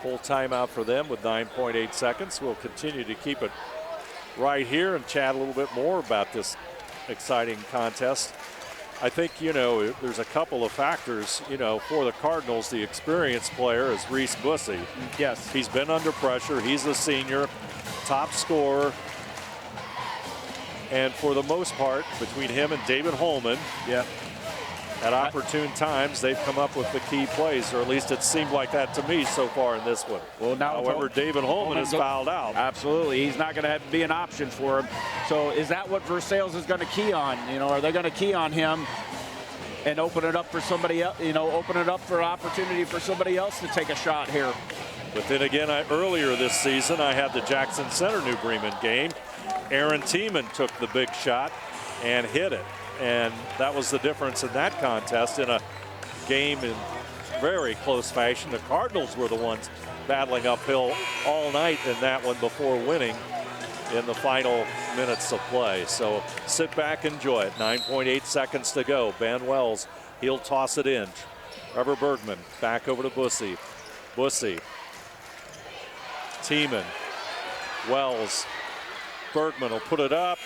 Full timeout for them with 9.8 seconds. We'll continue to keep it right here and chat a little bit more about this exciting contest. I think, there's a couple of factors, for the Cardinals. The experienced player is Reese Bussey. Yes. He's been under pressure. He's a senior, top scorer. And for the most part, between him and David Holman, at opportune times, they've come up with the key plays, or at least it seemed like that to me so far in this one. Well, now, however, David Holman is fouled out. Absolutely. He's not going to be an option for him. So is that what Versailles is going to key on? Are they going to key on him and open it up for somebody else, open it up for opportunity for somebody else to take a shot here? But then again, earlier this season, I had the Jackson Center New Bremen game. Aaron Tiemann took the big shot and hit it. And that was the difference in that contest. In a game in very close fashion, the Cardinals were the ones battling uphill all night in that one before winning in the final minutes of play. So sit back, enjoy it. 9.8 seconds to go. Ben Wells, he'll toss it in. Trevor Bergman back over to Bussey. Bussey. Tiemann. Wells. Bergman will put it up.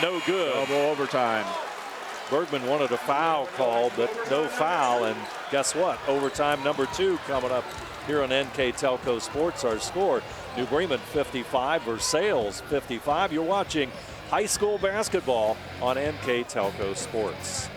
No good. Double overtime. Bergman wanted a foul called, but no foul. And guess what? Overtime number 2 coming up here on NKTelco Sports. Our score, New Bremen 55, Versailles 55. You're watching high school basketball on NKTelco Sports.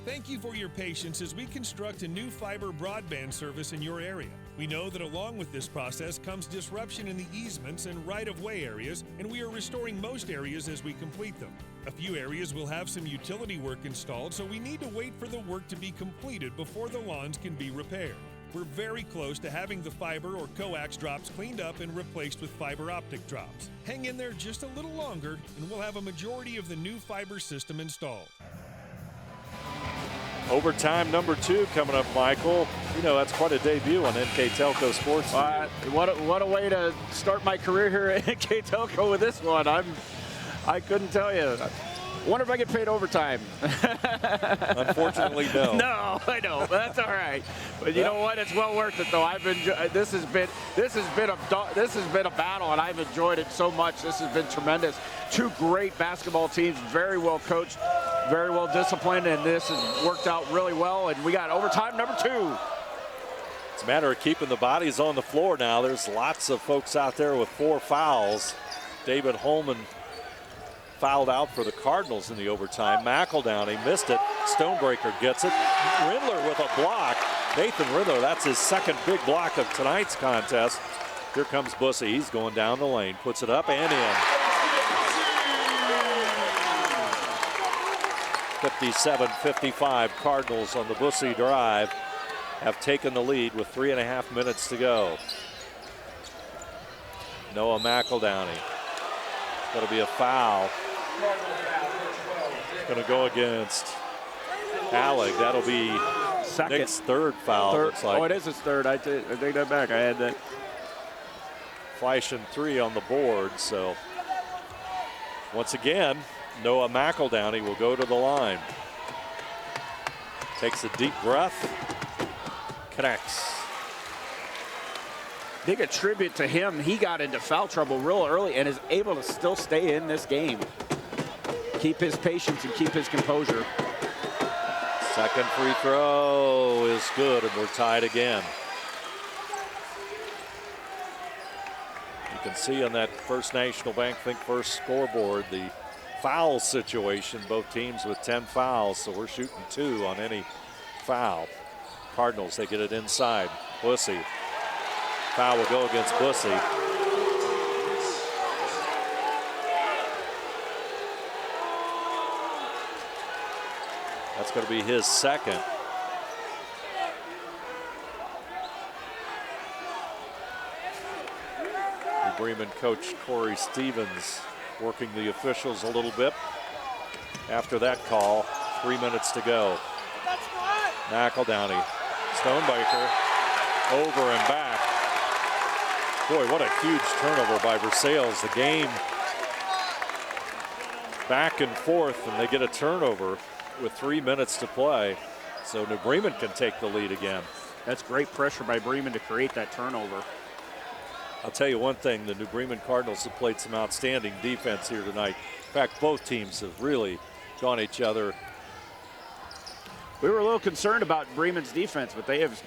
Thank you for your patience as we construct a new fiber broadband service in your area. We know that along with this process comes disruption in the easements and right-of-way areas, and we are restoring most areas as we complete them. A few areas will have some utility work installed, so we need to wait for the work to be completed before the lawns can be repaired. We're very close to having the fiber or coax drops cleaned up and replaced with fiber optic drops. Hang in there just a little longer, and we'll have a majority of the new fiber system installed. Overtime number 2 coming up, Michael. That's quite a debut on NKTelco Sports. What a way to start my career here at NKTelco with this one. I couldn't tell you. Wonder if I get paid overtime. Unfortunately, no. No, I know. That's all right. But you know what? It's well worth it, though. This has been a battle, and I've enjoyed it so much. This has been tremendous. 2 great basketball teams, very well coached, very well disciplined, and this has worked out really well. And we got overtime number 2. It's a matter of keeping the bodies on the floor now. There's lots of folks out there with 4 fouls. David Holman fouled out for the Cardinals in the overtime. McEldowney missed it. Stonebreaker gets it. Rindler with a block. Nathan Rindler, that's his second big block of tonight's contest. Here comes Bussey. He's going down the lane. Puts it up and in. 57-55 Cardinals on the Bussey drive have taken the lead with 3.5 minutes to go. Noah McEldowney. It's going to be a foul. It's going to go against Alec. That'll be Nick's 3rd foul. Looks like. Oh, it is his 3rd. I take that back. I had that. Flashing 3 on the board. So once again, Noah McEldowney will go to the line. Takes a deep breath. Connects. Big attribute to him. He got into foul trouble real early and is able to still stay in this game. Keep his patience and keep his composure. Second free throw is good, and we're tied again. You can see on that First National Bank Think First scoreboard the foul situation. Both teams with 10 fouls, so we're shooting 2 on any foul. Cardinals, they get it inside. Bussey. Foul will go against Bussey. That's going to be his second. Bremen coach Corey Stevens working the officials a little bit after that call. 3 minutes to go. McEldowney, Stonebaker, over and back. Boy, what a huge turnover by Versailles. The game back and forth, and they get a turnover with 3 minutes to play. So New Bremen can take the lead again. That's great pressure by Bremen to create that turnover. I'll tell you one thing, the New Bremen Cardinals have played some outstanding defense here tonight. In fact, both teams have really gone each other. We were a little concerned about Bremen's defense, but they've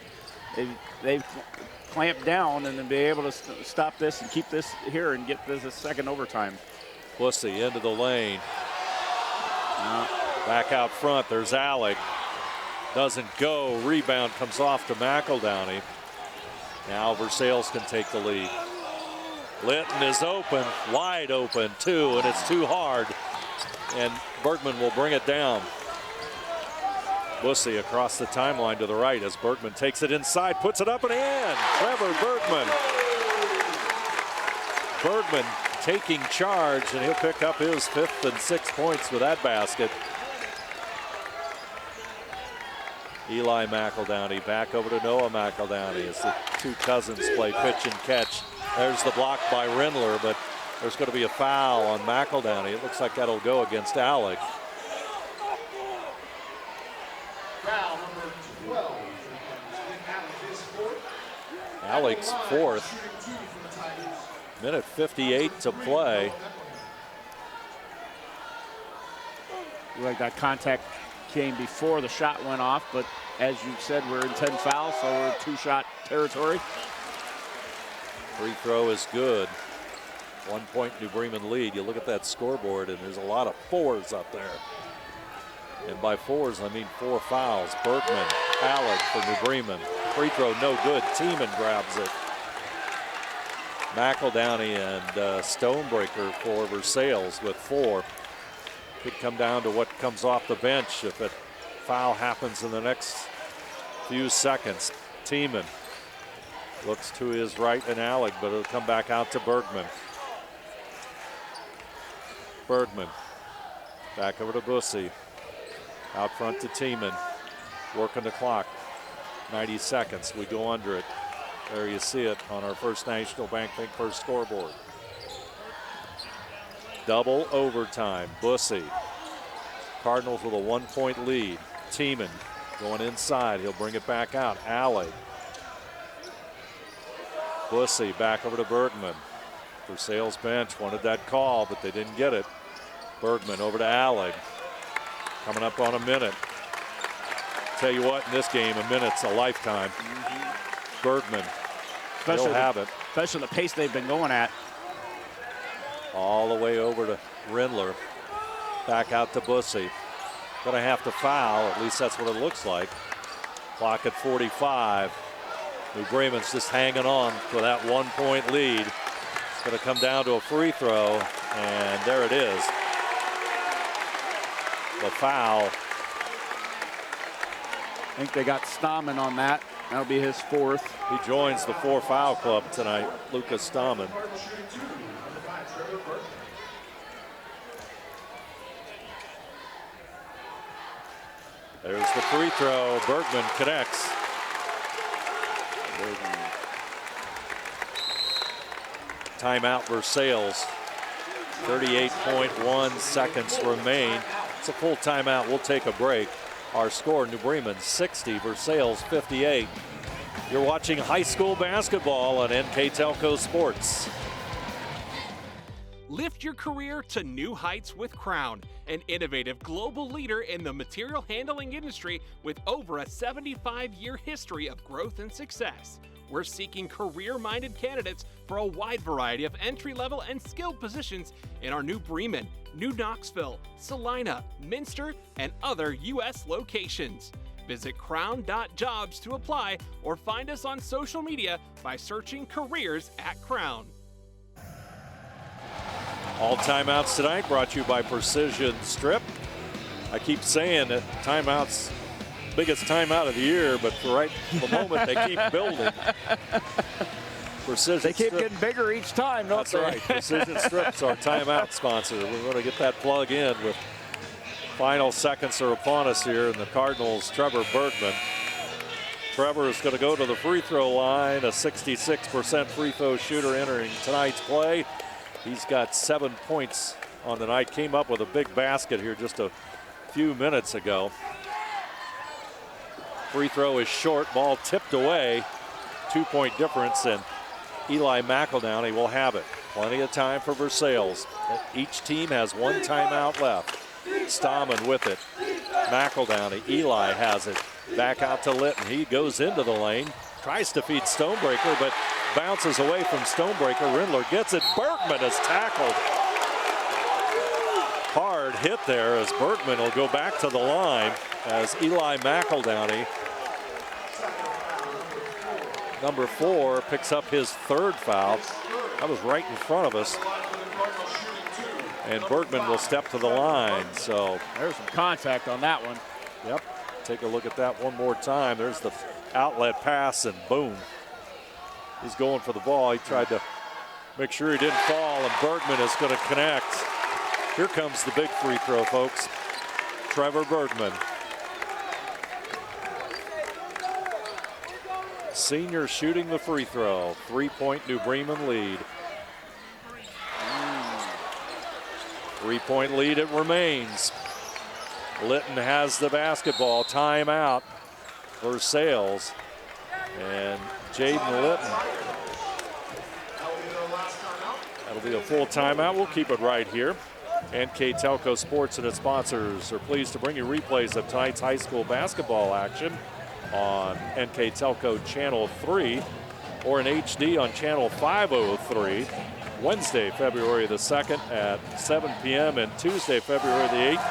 clamped down and then be able to stop this and keep this here and get this a second overtime. Bussey into the lane. Back out front, there's Alec. Doesn't go, rebound comes off to McEldowney. Now Versailles can take the lead. Linton is open, wide open too, and it's too hard. And Bergman will bring it down. Bussey across the timeline to the right as Bergman takes it inside, puts it up and in. Trevor Bergman. Bergman taking charge, and he'll pick up his 5th and 6 points with that basket. Eli McEldowney back over to Noah McEldowney as the two cousins play pitch and catch. There's the block by Rindler, but there's going to be a foul on McEldowney. It looks like that'll go against Alec. Foul number 12. Alec's 4th. Minute 58 to play. Like that contact came before the shot went off, but as you said, we're in 10 fouls, so we're in 2-shot territory. Free throw is good. 1 point New Bremen lead. You look at that scoreboard, and there's a lot of 4s up there. And by 4s, I mean 4 fouls. Bergman, Alec for New Bremen. Free throw no good. Tiemann grabs it. McEldowney and Stonebreaker for Versailles with 4. Could come down to what comes off the bench if a foul happens in the next few seconds. Tiemann looks to his right and Alec, but it'll come back out to Bergman. Bergman back over to Bussey. Out front to Tiemann. Working the clock. 90 seconds. We go under it. There you see it on our First National Bank Think First scoreboard. Double overtime. Bussey. Cardinals with a 1 point lead. Tiemann going inside. He'll bring it back out. Alec. Bussey back over to Bergman. Versailles bench wanted that call, but they didn't get it. Bergman over to Alec. Coming up on a minute. Tell you what, in this game, a minute's a lifetime. Bergman, they'll have it. Especially the pace they've been going at. All the way over to Rindler. Back out to Bussey. Gonna have to foul, at least that's what it looks like. Clock at 45. New Bremen's just hanging on for that 1 point lead. It's gonna come down to a free throw, and there it is. The foul. I think they got Stammen on that. That'll be his 4th. He joins the 4-foul club tonight, Lucas Stammen. There's the free throw. Bergman connects. Timeout Versailles. 38.1 seconds remain. It's a full timeout. We'll take a break. Our score, New Bremen 60, Versailles 58. You're watching high school basketball on NKTelco Sports. Lift your career to new heights with Crown, an innovative global leader in the material handling industry with over a 75-year history of growth and success. We're seeking career-minded candidates for a wide variety of entry-level and skilled positions in our New Bremen, New Knoxville, Salina, Minster, and other U.S. locations. Visit crown.jobs to apply or find us on social media by searching Careers at Crown. All timeouts tonight brought to you by Precision Strip. I keep saying that timeouts, biggest timeout of the year, but for right the moment they keep building. Precision They keep Strip. getting bigger each time, don't That's they? right. Precision Strip's our timeout sponsor. We're going to get that plug in with final seconds are upon us here, and the Cardinals' Trevor Bergman. Trevor is going to go to the free throw line, a 66% free throw shooter entering tonight's play. He's got 7 points on the night. Came up with a big basket here just a few minutes ago. Free throw is short, ball tipped away. 2-point difference, and Eli McEldowney will have it. Plenty of time for Versailles. Each team has one timeout left. Stammen with it. McEldowney, Eli has it. Back out to Litton. He goes into the lane, tries to feed Stonebreaker, but bounces away from Stonebreaker. Rindler gets it. Bergman is tackled. Hard hit there as Bergman will go back to the line as Eli McEldowney, number 4, picks up his 3rd foul. That was right in front of us. And Bergman will step to the line. So there's some contact on that one. Yep. Take a look at that one more time. There's the outlet pass, and boom. He's going for the ball. He tried to make sure he didn't fall, and Bergman is going to connect. Here comes the big free throw, folks. Trevor Bergman. Senior shooting the free throw. 3-point New Bremen lead. 3-point lead it remains. Litton has the basketball. Timeout. Versailles. And Jaden Litton. That'll be a full timeout. We'll keep it right here. NKTelco Sports and its sponsors are pleased to bring you replays of tonight's high school basketball action on NKTelco Channel 3 or in HD on Channel 503. Wednesday, February the 2nd at 7 p.m. and Tuesday, February the 8th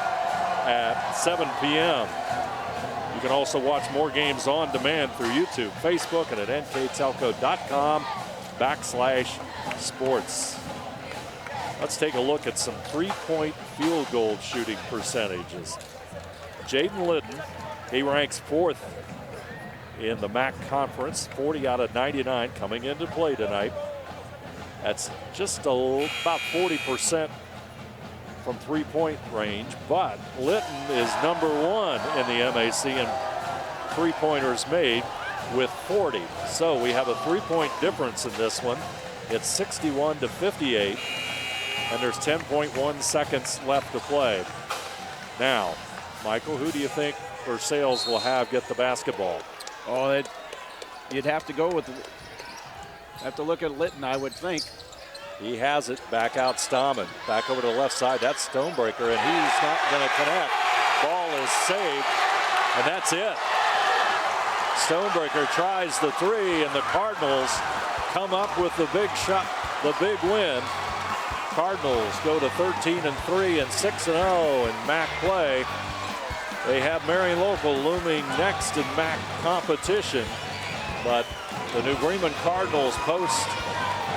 at 7 p.m. You can also watch more games on demand through YouTube, Facebook, and at nktelco.com/sports. Let's take a look at some 3-point field goal shooting percentages. Jaden Litton, he ranks 4th in the MAC conference, 40 out of 99 coming into play tonight. That's just about 40% from 3-point range, but Litton is number 1 in the MAC in 3-pointers made with 40. So we have a 3-point difference in this one. It's 61-58, and there's 10.1 seconds left to play. Now, Michael, who do you think Versailles will have get the basketball? Oh, you'd have to go with, have to look at Litton, I would think. He has it. Back out Stammen. Back over to the left side. That's Stonebreaker, and he's not going to connect. Ball is saved, and that's it. Stonebreaker tries the 3, and the Cardinals come up with the big shot, the big win. Cardinals go to 13-3 and 6-0 in MAC play. They have Marion Local looming next in MAC competition, but the New Bremen Cardinals post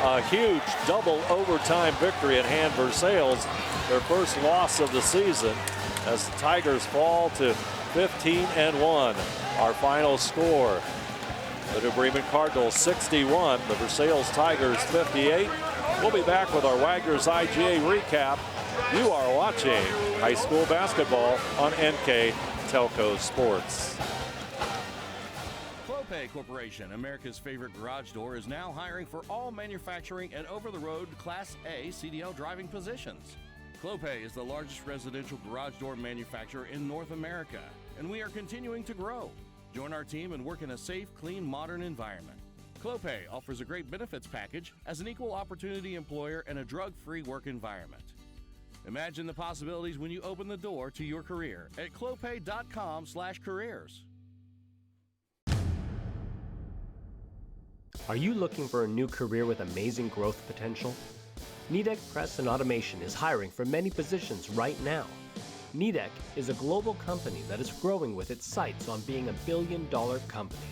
a huge double overtime victory at hand Versailles, their first loss of the season, as the Tigers fall to 15-1. Our final score, the New Bremen Cardinals 61, the Versailles Tigers 58. We'll be back with our Wagner's IGA recap. You are watching high school basketball on NKTelco Sports. Clopay Corporation, America's favorite garage door, is now hiring for all manufacturing and over-the-road Class A CDL driving positions. Clopay is the largest residential garage door manufacturer in North America, and we are continuing to grow. Join our team and work in a safe, clean, modern environment. Clopay offers a great benefits package as an equal opportunity employer and a drug-free work environment. Imagine the possibilities when you open the door to your career at clopay.com/careers. Are you looking for a new career with amazing growth potential? NKTelco Press and Automation is hiring for many positions right now. NKTelco is a global company that is growing with its sights on being a billion-dollar company.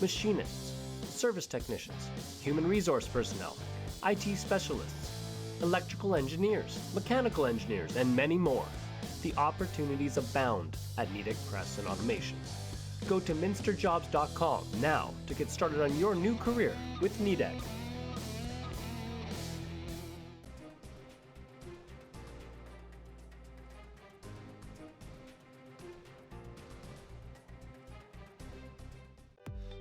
Machinists, service technicians, human resource personnel, IT specialists, electrical engineers, mechanical engineers, and many more. The opportunities abound at NKTelco Press and Automation. Go to minsterjobs.com now to get started on your new career with NKTelco.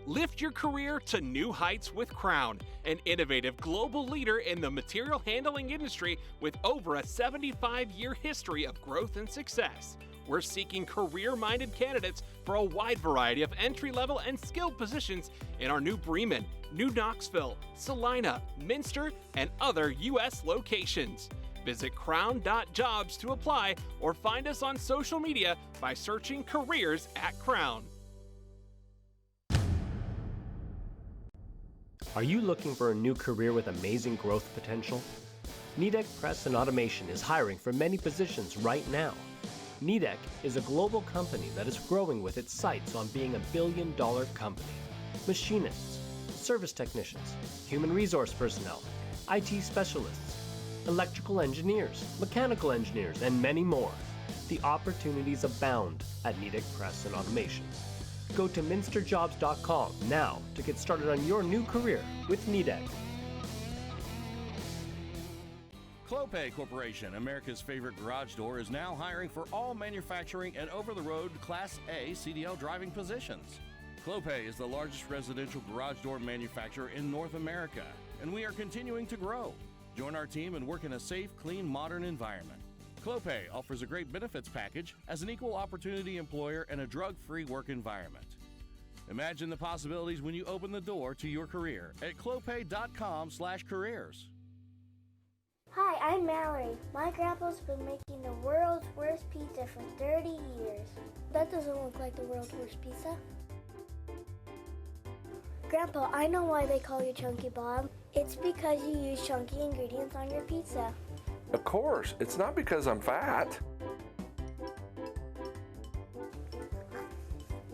Lift your career to new heights with Crown, an innovative global leader in the material handling industry with over a 75-year history of growth and success. We're seeking career-minded candidates for a wide variety of entry-level and skilled positions in our new Bremen, New Knoxville, Salina, Minster, and other U.S. locations. Visit crown.jobs to apply or find us on social media by searching Careers at Crown. Are you looking for a new career with amazing growth potential? Nidec Press and Automation is hiring for many positions right now. Nidec is a global company that is growing with its sights on being $1 billion company. Machinists, service technicians, human resource personnel, IT specialists, electrical engineers, mechanical engineers, and many more. The opportunities abound at Nidec Press and Automation. Go to minsterjobs.com now to get started on your new career with Nidec. Clopay Corporation, America's favorite garage door, is now hiring for all manufacturing and over-the-road Class A CDL driving positions. Clopay is the largest residential garage door manufacturer in North America, and we are continuing to grow. Join our team and work in a safe, clean, modern environment. Clopay offers a great benefits package as an equal opportunity employer and a drug-free work environment. Imagine the possibilities when you open the door to your career at clopay.com/careers. Hi, I'm Mallory. My grandpa's been making the world's worst pizza for 30 years. That doesn't look like the world's worst pizza. Grandpa, I know why they call you Chunky Bob. It's because you use chunky ingredients on your pizza. Of course, it's not because I'm fat.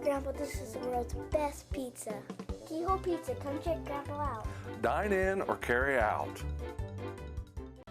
Grandpa, this is the world's best pizza. Keyhole Pizza, come check Grandpa out. Dine in or carry out.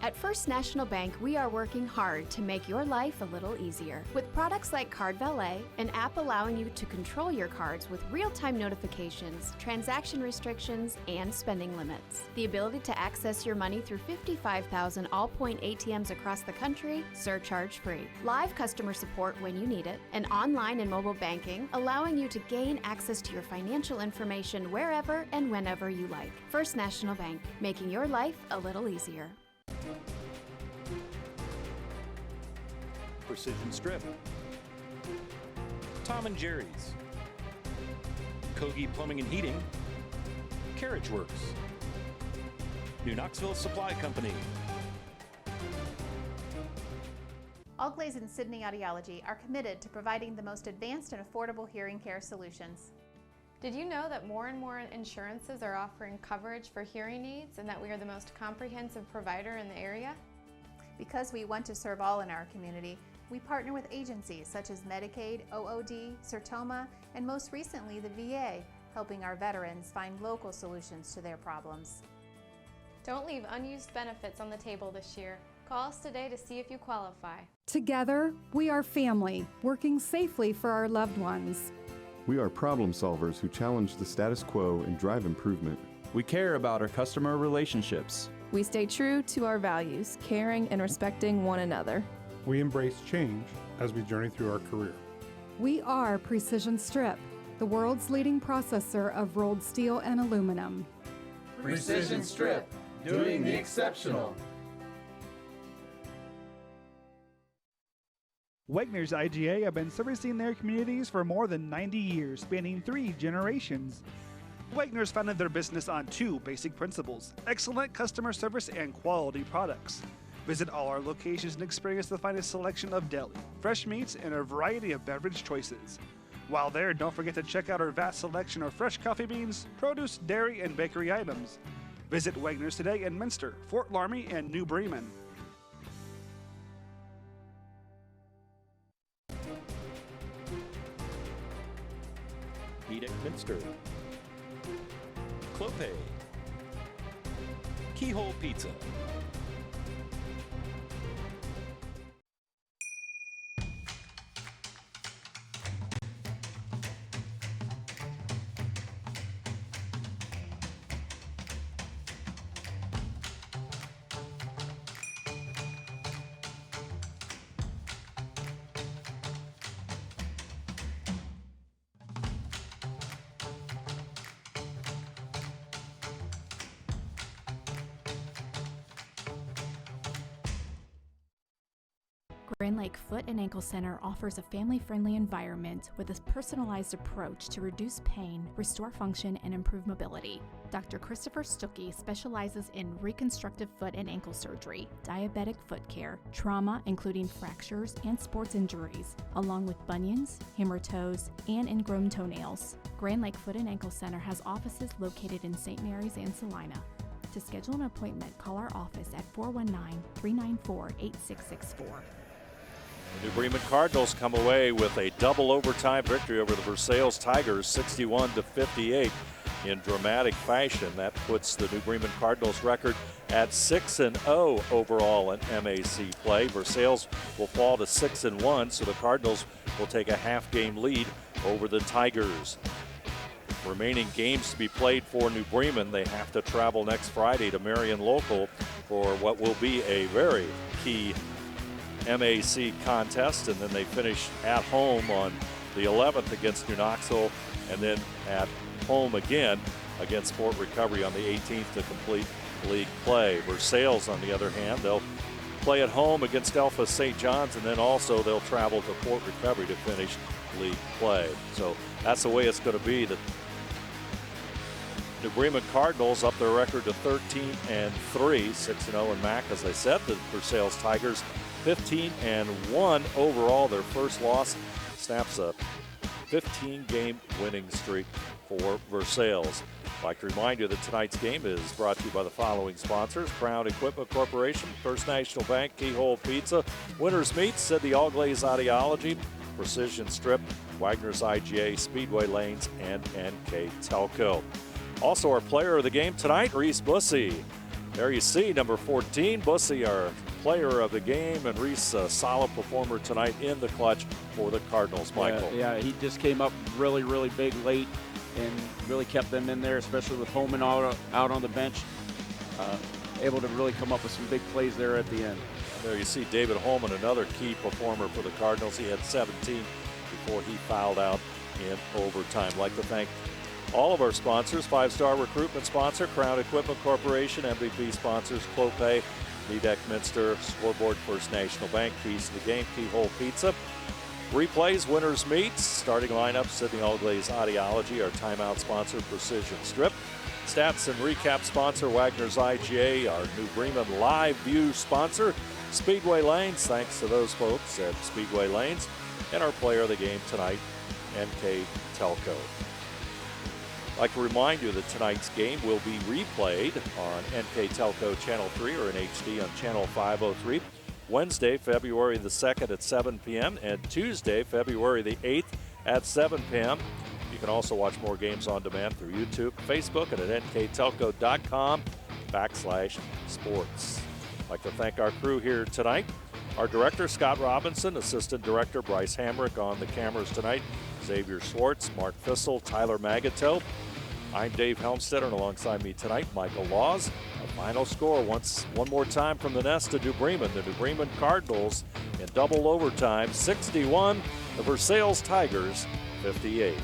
At First National Bank, we are working hard to make your life a little easier. With products like Card Valet, an app allowing you to control your cards with real-time notifications, transaction restrictions, and spending limits. The ability to access your money through 55,000 all-point ATMs across the country, surcharge-free. Live customer support when you need it. And online and mobile banking, allowing you to gain access to your financial information wherever and whenever you like. First National Bank, making your life a little easier. Precision Strip, Tom and Jerry's, Kogi Plumbing and Heating, Carriage Works, New Knoxville Supply Company. Allglaze and Sydney Audiology are committed to providing the most advanced and affordable hearing care solutions. Did you know that more and more insurances are offering coverage for hearing needs and that we are the most comprehensive provider in the area? Because we want to serve all in our community, we partner with agencies such as Medicaid, OOD, Sertoma, and most recently the VA, helping our veterans find local solutions to their problems. Don't leave unused benefits on the table this year. Call us today to see if you qualify. Together, we are family, working safely for our loved ones. We are problem solvers who challenge the status quo and drive improvement. We care about our customer relationships. We stay true to our values, caring and respecting one another. We embrace change as we journey through our career. We are Precision Strip, the world's leading processor of rolled steel and aluminum. Precision Strip, doing the exceptional. Wegner's IGA have been servicing their communities for more than 90 years, spanning 3 generations. Wegner's founded their business on 2 basic principles: excellent customer service and quality products. Visit all our locations and experience the finest selection of deli, fresh meats, and a variety of beverage choices. While there, don't forget to check out our vast selection of fresh coffee beans, produce, dairy, and bakery items. Visit Wegner's today in Minster, Fort Laramie, and New Bremen. Nidec Minster, Clopay, Keyhole Pizza, Grand Lake Foot and Ankle Center offers a family-friendly environment with a personalized approach to reduce pain, restore function, and improve mobility. Dr. Christopher Stuckey specializes in reconstructive foot and ankle surgery, diabetic foot care, trauma including fractures and sports injuries, along with bunions, hammer toes, and ingrown toenails. Grand Lake Foot and Ankle Center has offices located in St. Mary's and Salina. To schedule an appointment, call our office at 419-394-8664. The New Bremen Cardinals come away with a double overtime victory over the Versailles Tigers, 61-58 in dramatic fashion. That puts the New Bremen Cardinals record at 6-0 overall in MAC play. Versailles will fall to 6-1, so the Cardinals will take a half-game lead over the Tigers. Remaining games to be played for New Bremen, they have to travel next Friday to Marion Local for what will be a very key MAC contest, and then they finish at home on the 11th against New Knoxville, and then at home again against Fort Recovery on the 18th to complete league play. Versailles, on the other hand, they'll play at home against Alpha St. John's, and then also they'll travel to Fort Recovery to finish league play. So that's the way it's going to be. The New Bremen Cardinals up their record to 13-3, 6-0 in MAC, as I said. The Versailles Tigers 15-1 overall. Their first loss snaps a 15-game winning streak for Versailles. I'd like to remind you that tonight's game is brought to you by the following sponsors: Crown Equipment Corporation, First National Bank, Keyhole Pizza, Winners Meats, Sydney All Glaze Audiology, Precision Strip, Wagner's IGA, Speedway Lanes, and NKTelco. Also, our player of the game tonight, Reese Bussey. There you see number 14, Bussey, our player of the game, and Reese, a solid performer tonight in the clutch for the Cardinals, Michael. Yeah, he just came up really, really big late and really kept them in there, especially with Holman out on the bench. Able to really come up with some big plays there at the end. There you see David Holman, another key performer for the Cardinals. He had 17 before he fouled out in overtime. I'd like to thank all of our sponsors: Five-Star Recruitment sponsor, Crown Equipment Corporation; MVP sponsors, Clopay, Nidec Minster, Scoreboard, First National Bank, Keys to the Game, Keyhole Pizza. Replays, Winners Meats, starting lineup, Sydney All Glaze Audiology, our timeout sponsor, Precision Strip. Stats and recap sponsor, Wagner's IGA, our New Bremen Live View sponsor, Speedway Lanes, thanks to those folks at Speedway Lanes, and our player of the game tonight, NKTelco. I'd like to remind you that tonight's game will be replayed on NKTelco Channel 3 or in HD on Channel 503, Wednesday, February the 2nd at 7 p.m. and Tuesday, February the 8th at 7 p.m. You can also watch more games on demand through YouTube, Facebook, and at nktelco.com/sports. I'd like to thank our crew here tonight. Our director, Scott Robinson, assistant director, Bryce Hamrick on the cameras tonight, Xavier Schwartz, Mark Fissel, Tyler Magato. I'm Dave Helmstetter, and alongside me tonight, Michael Laws. Our final score, one more time from the nest to New Bremen. The New Bremen Cardinals in double overtime, 61. The Versailles Tigers, 58.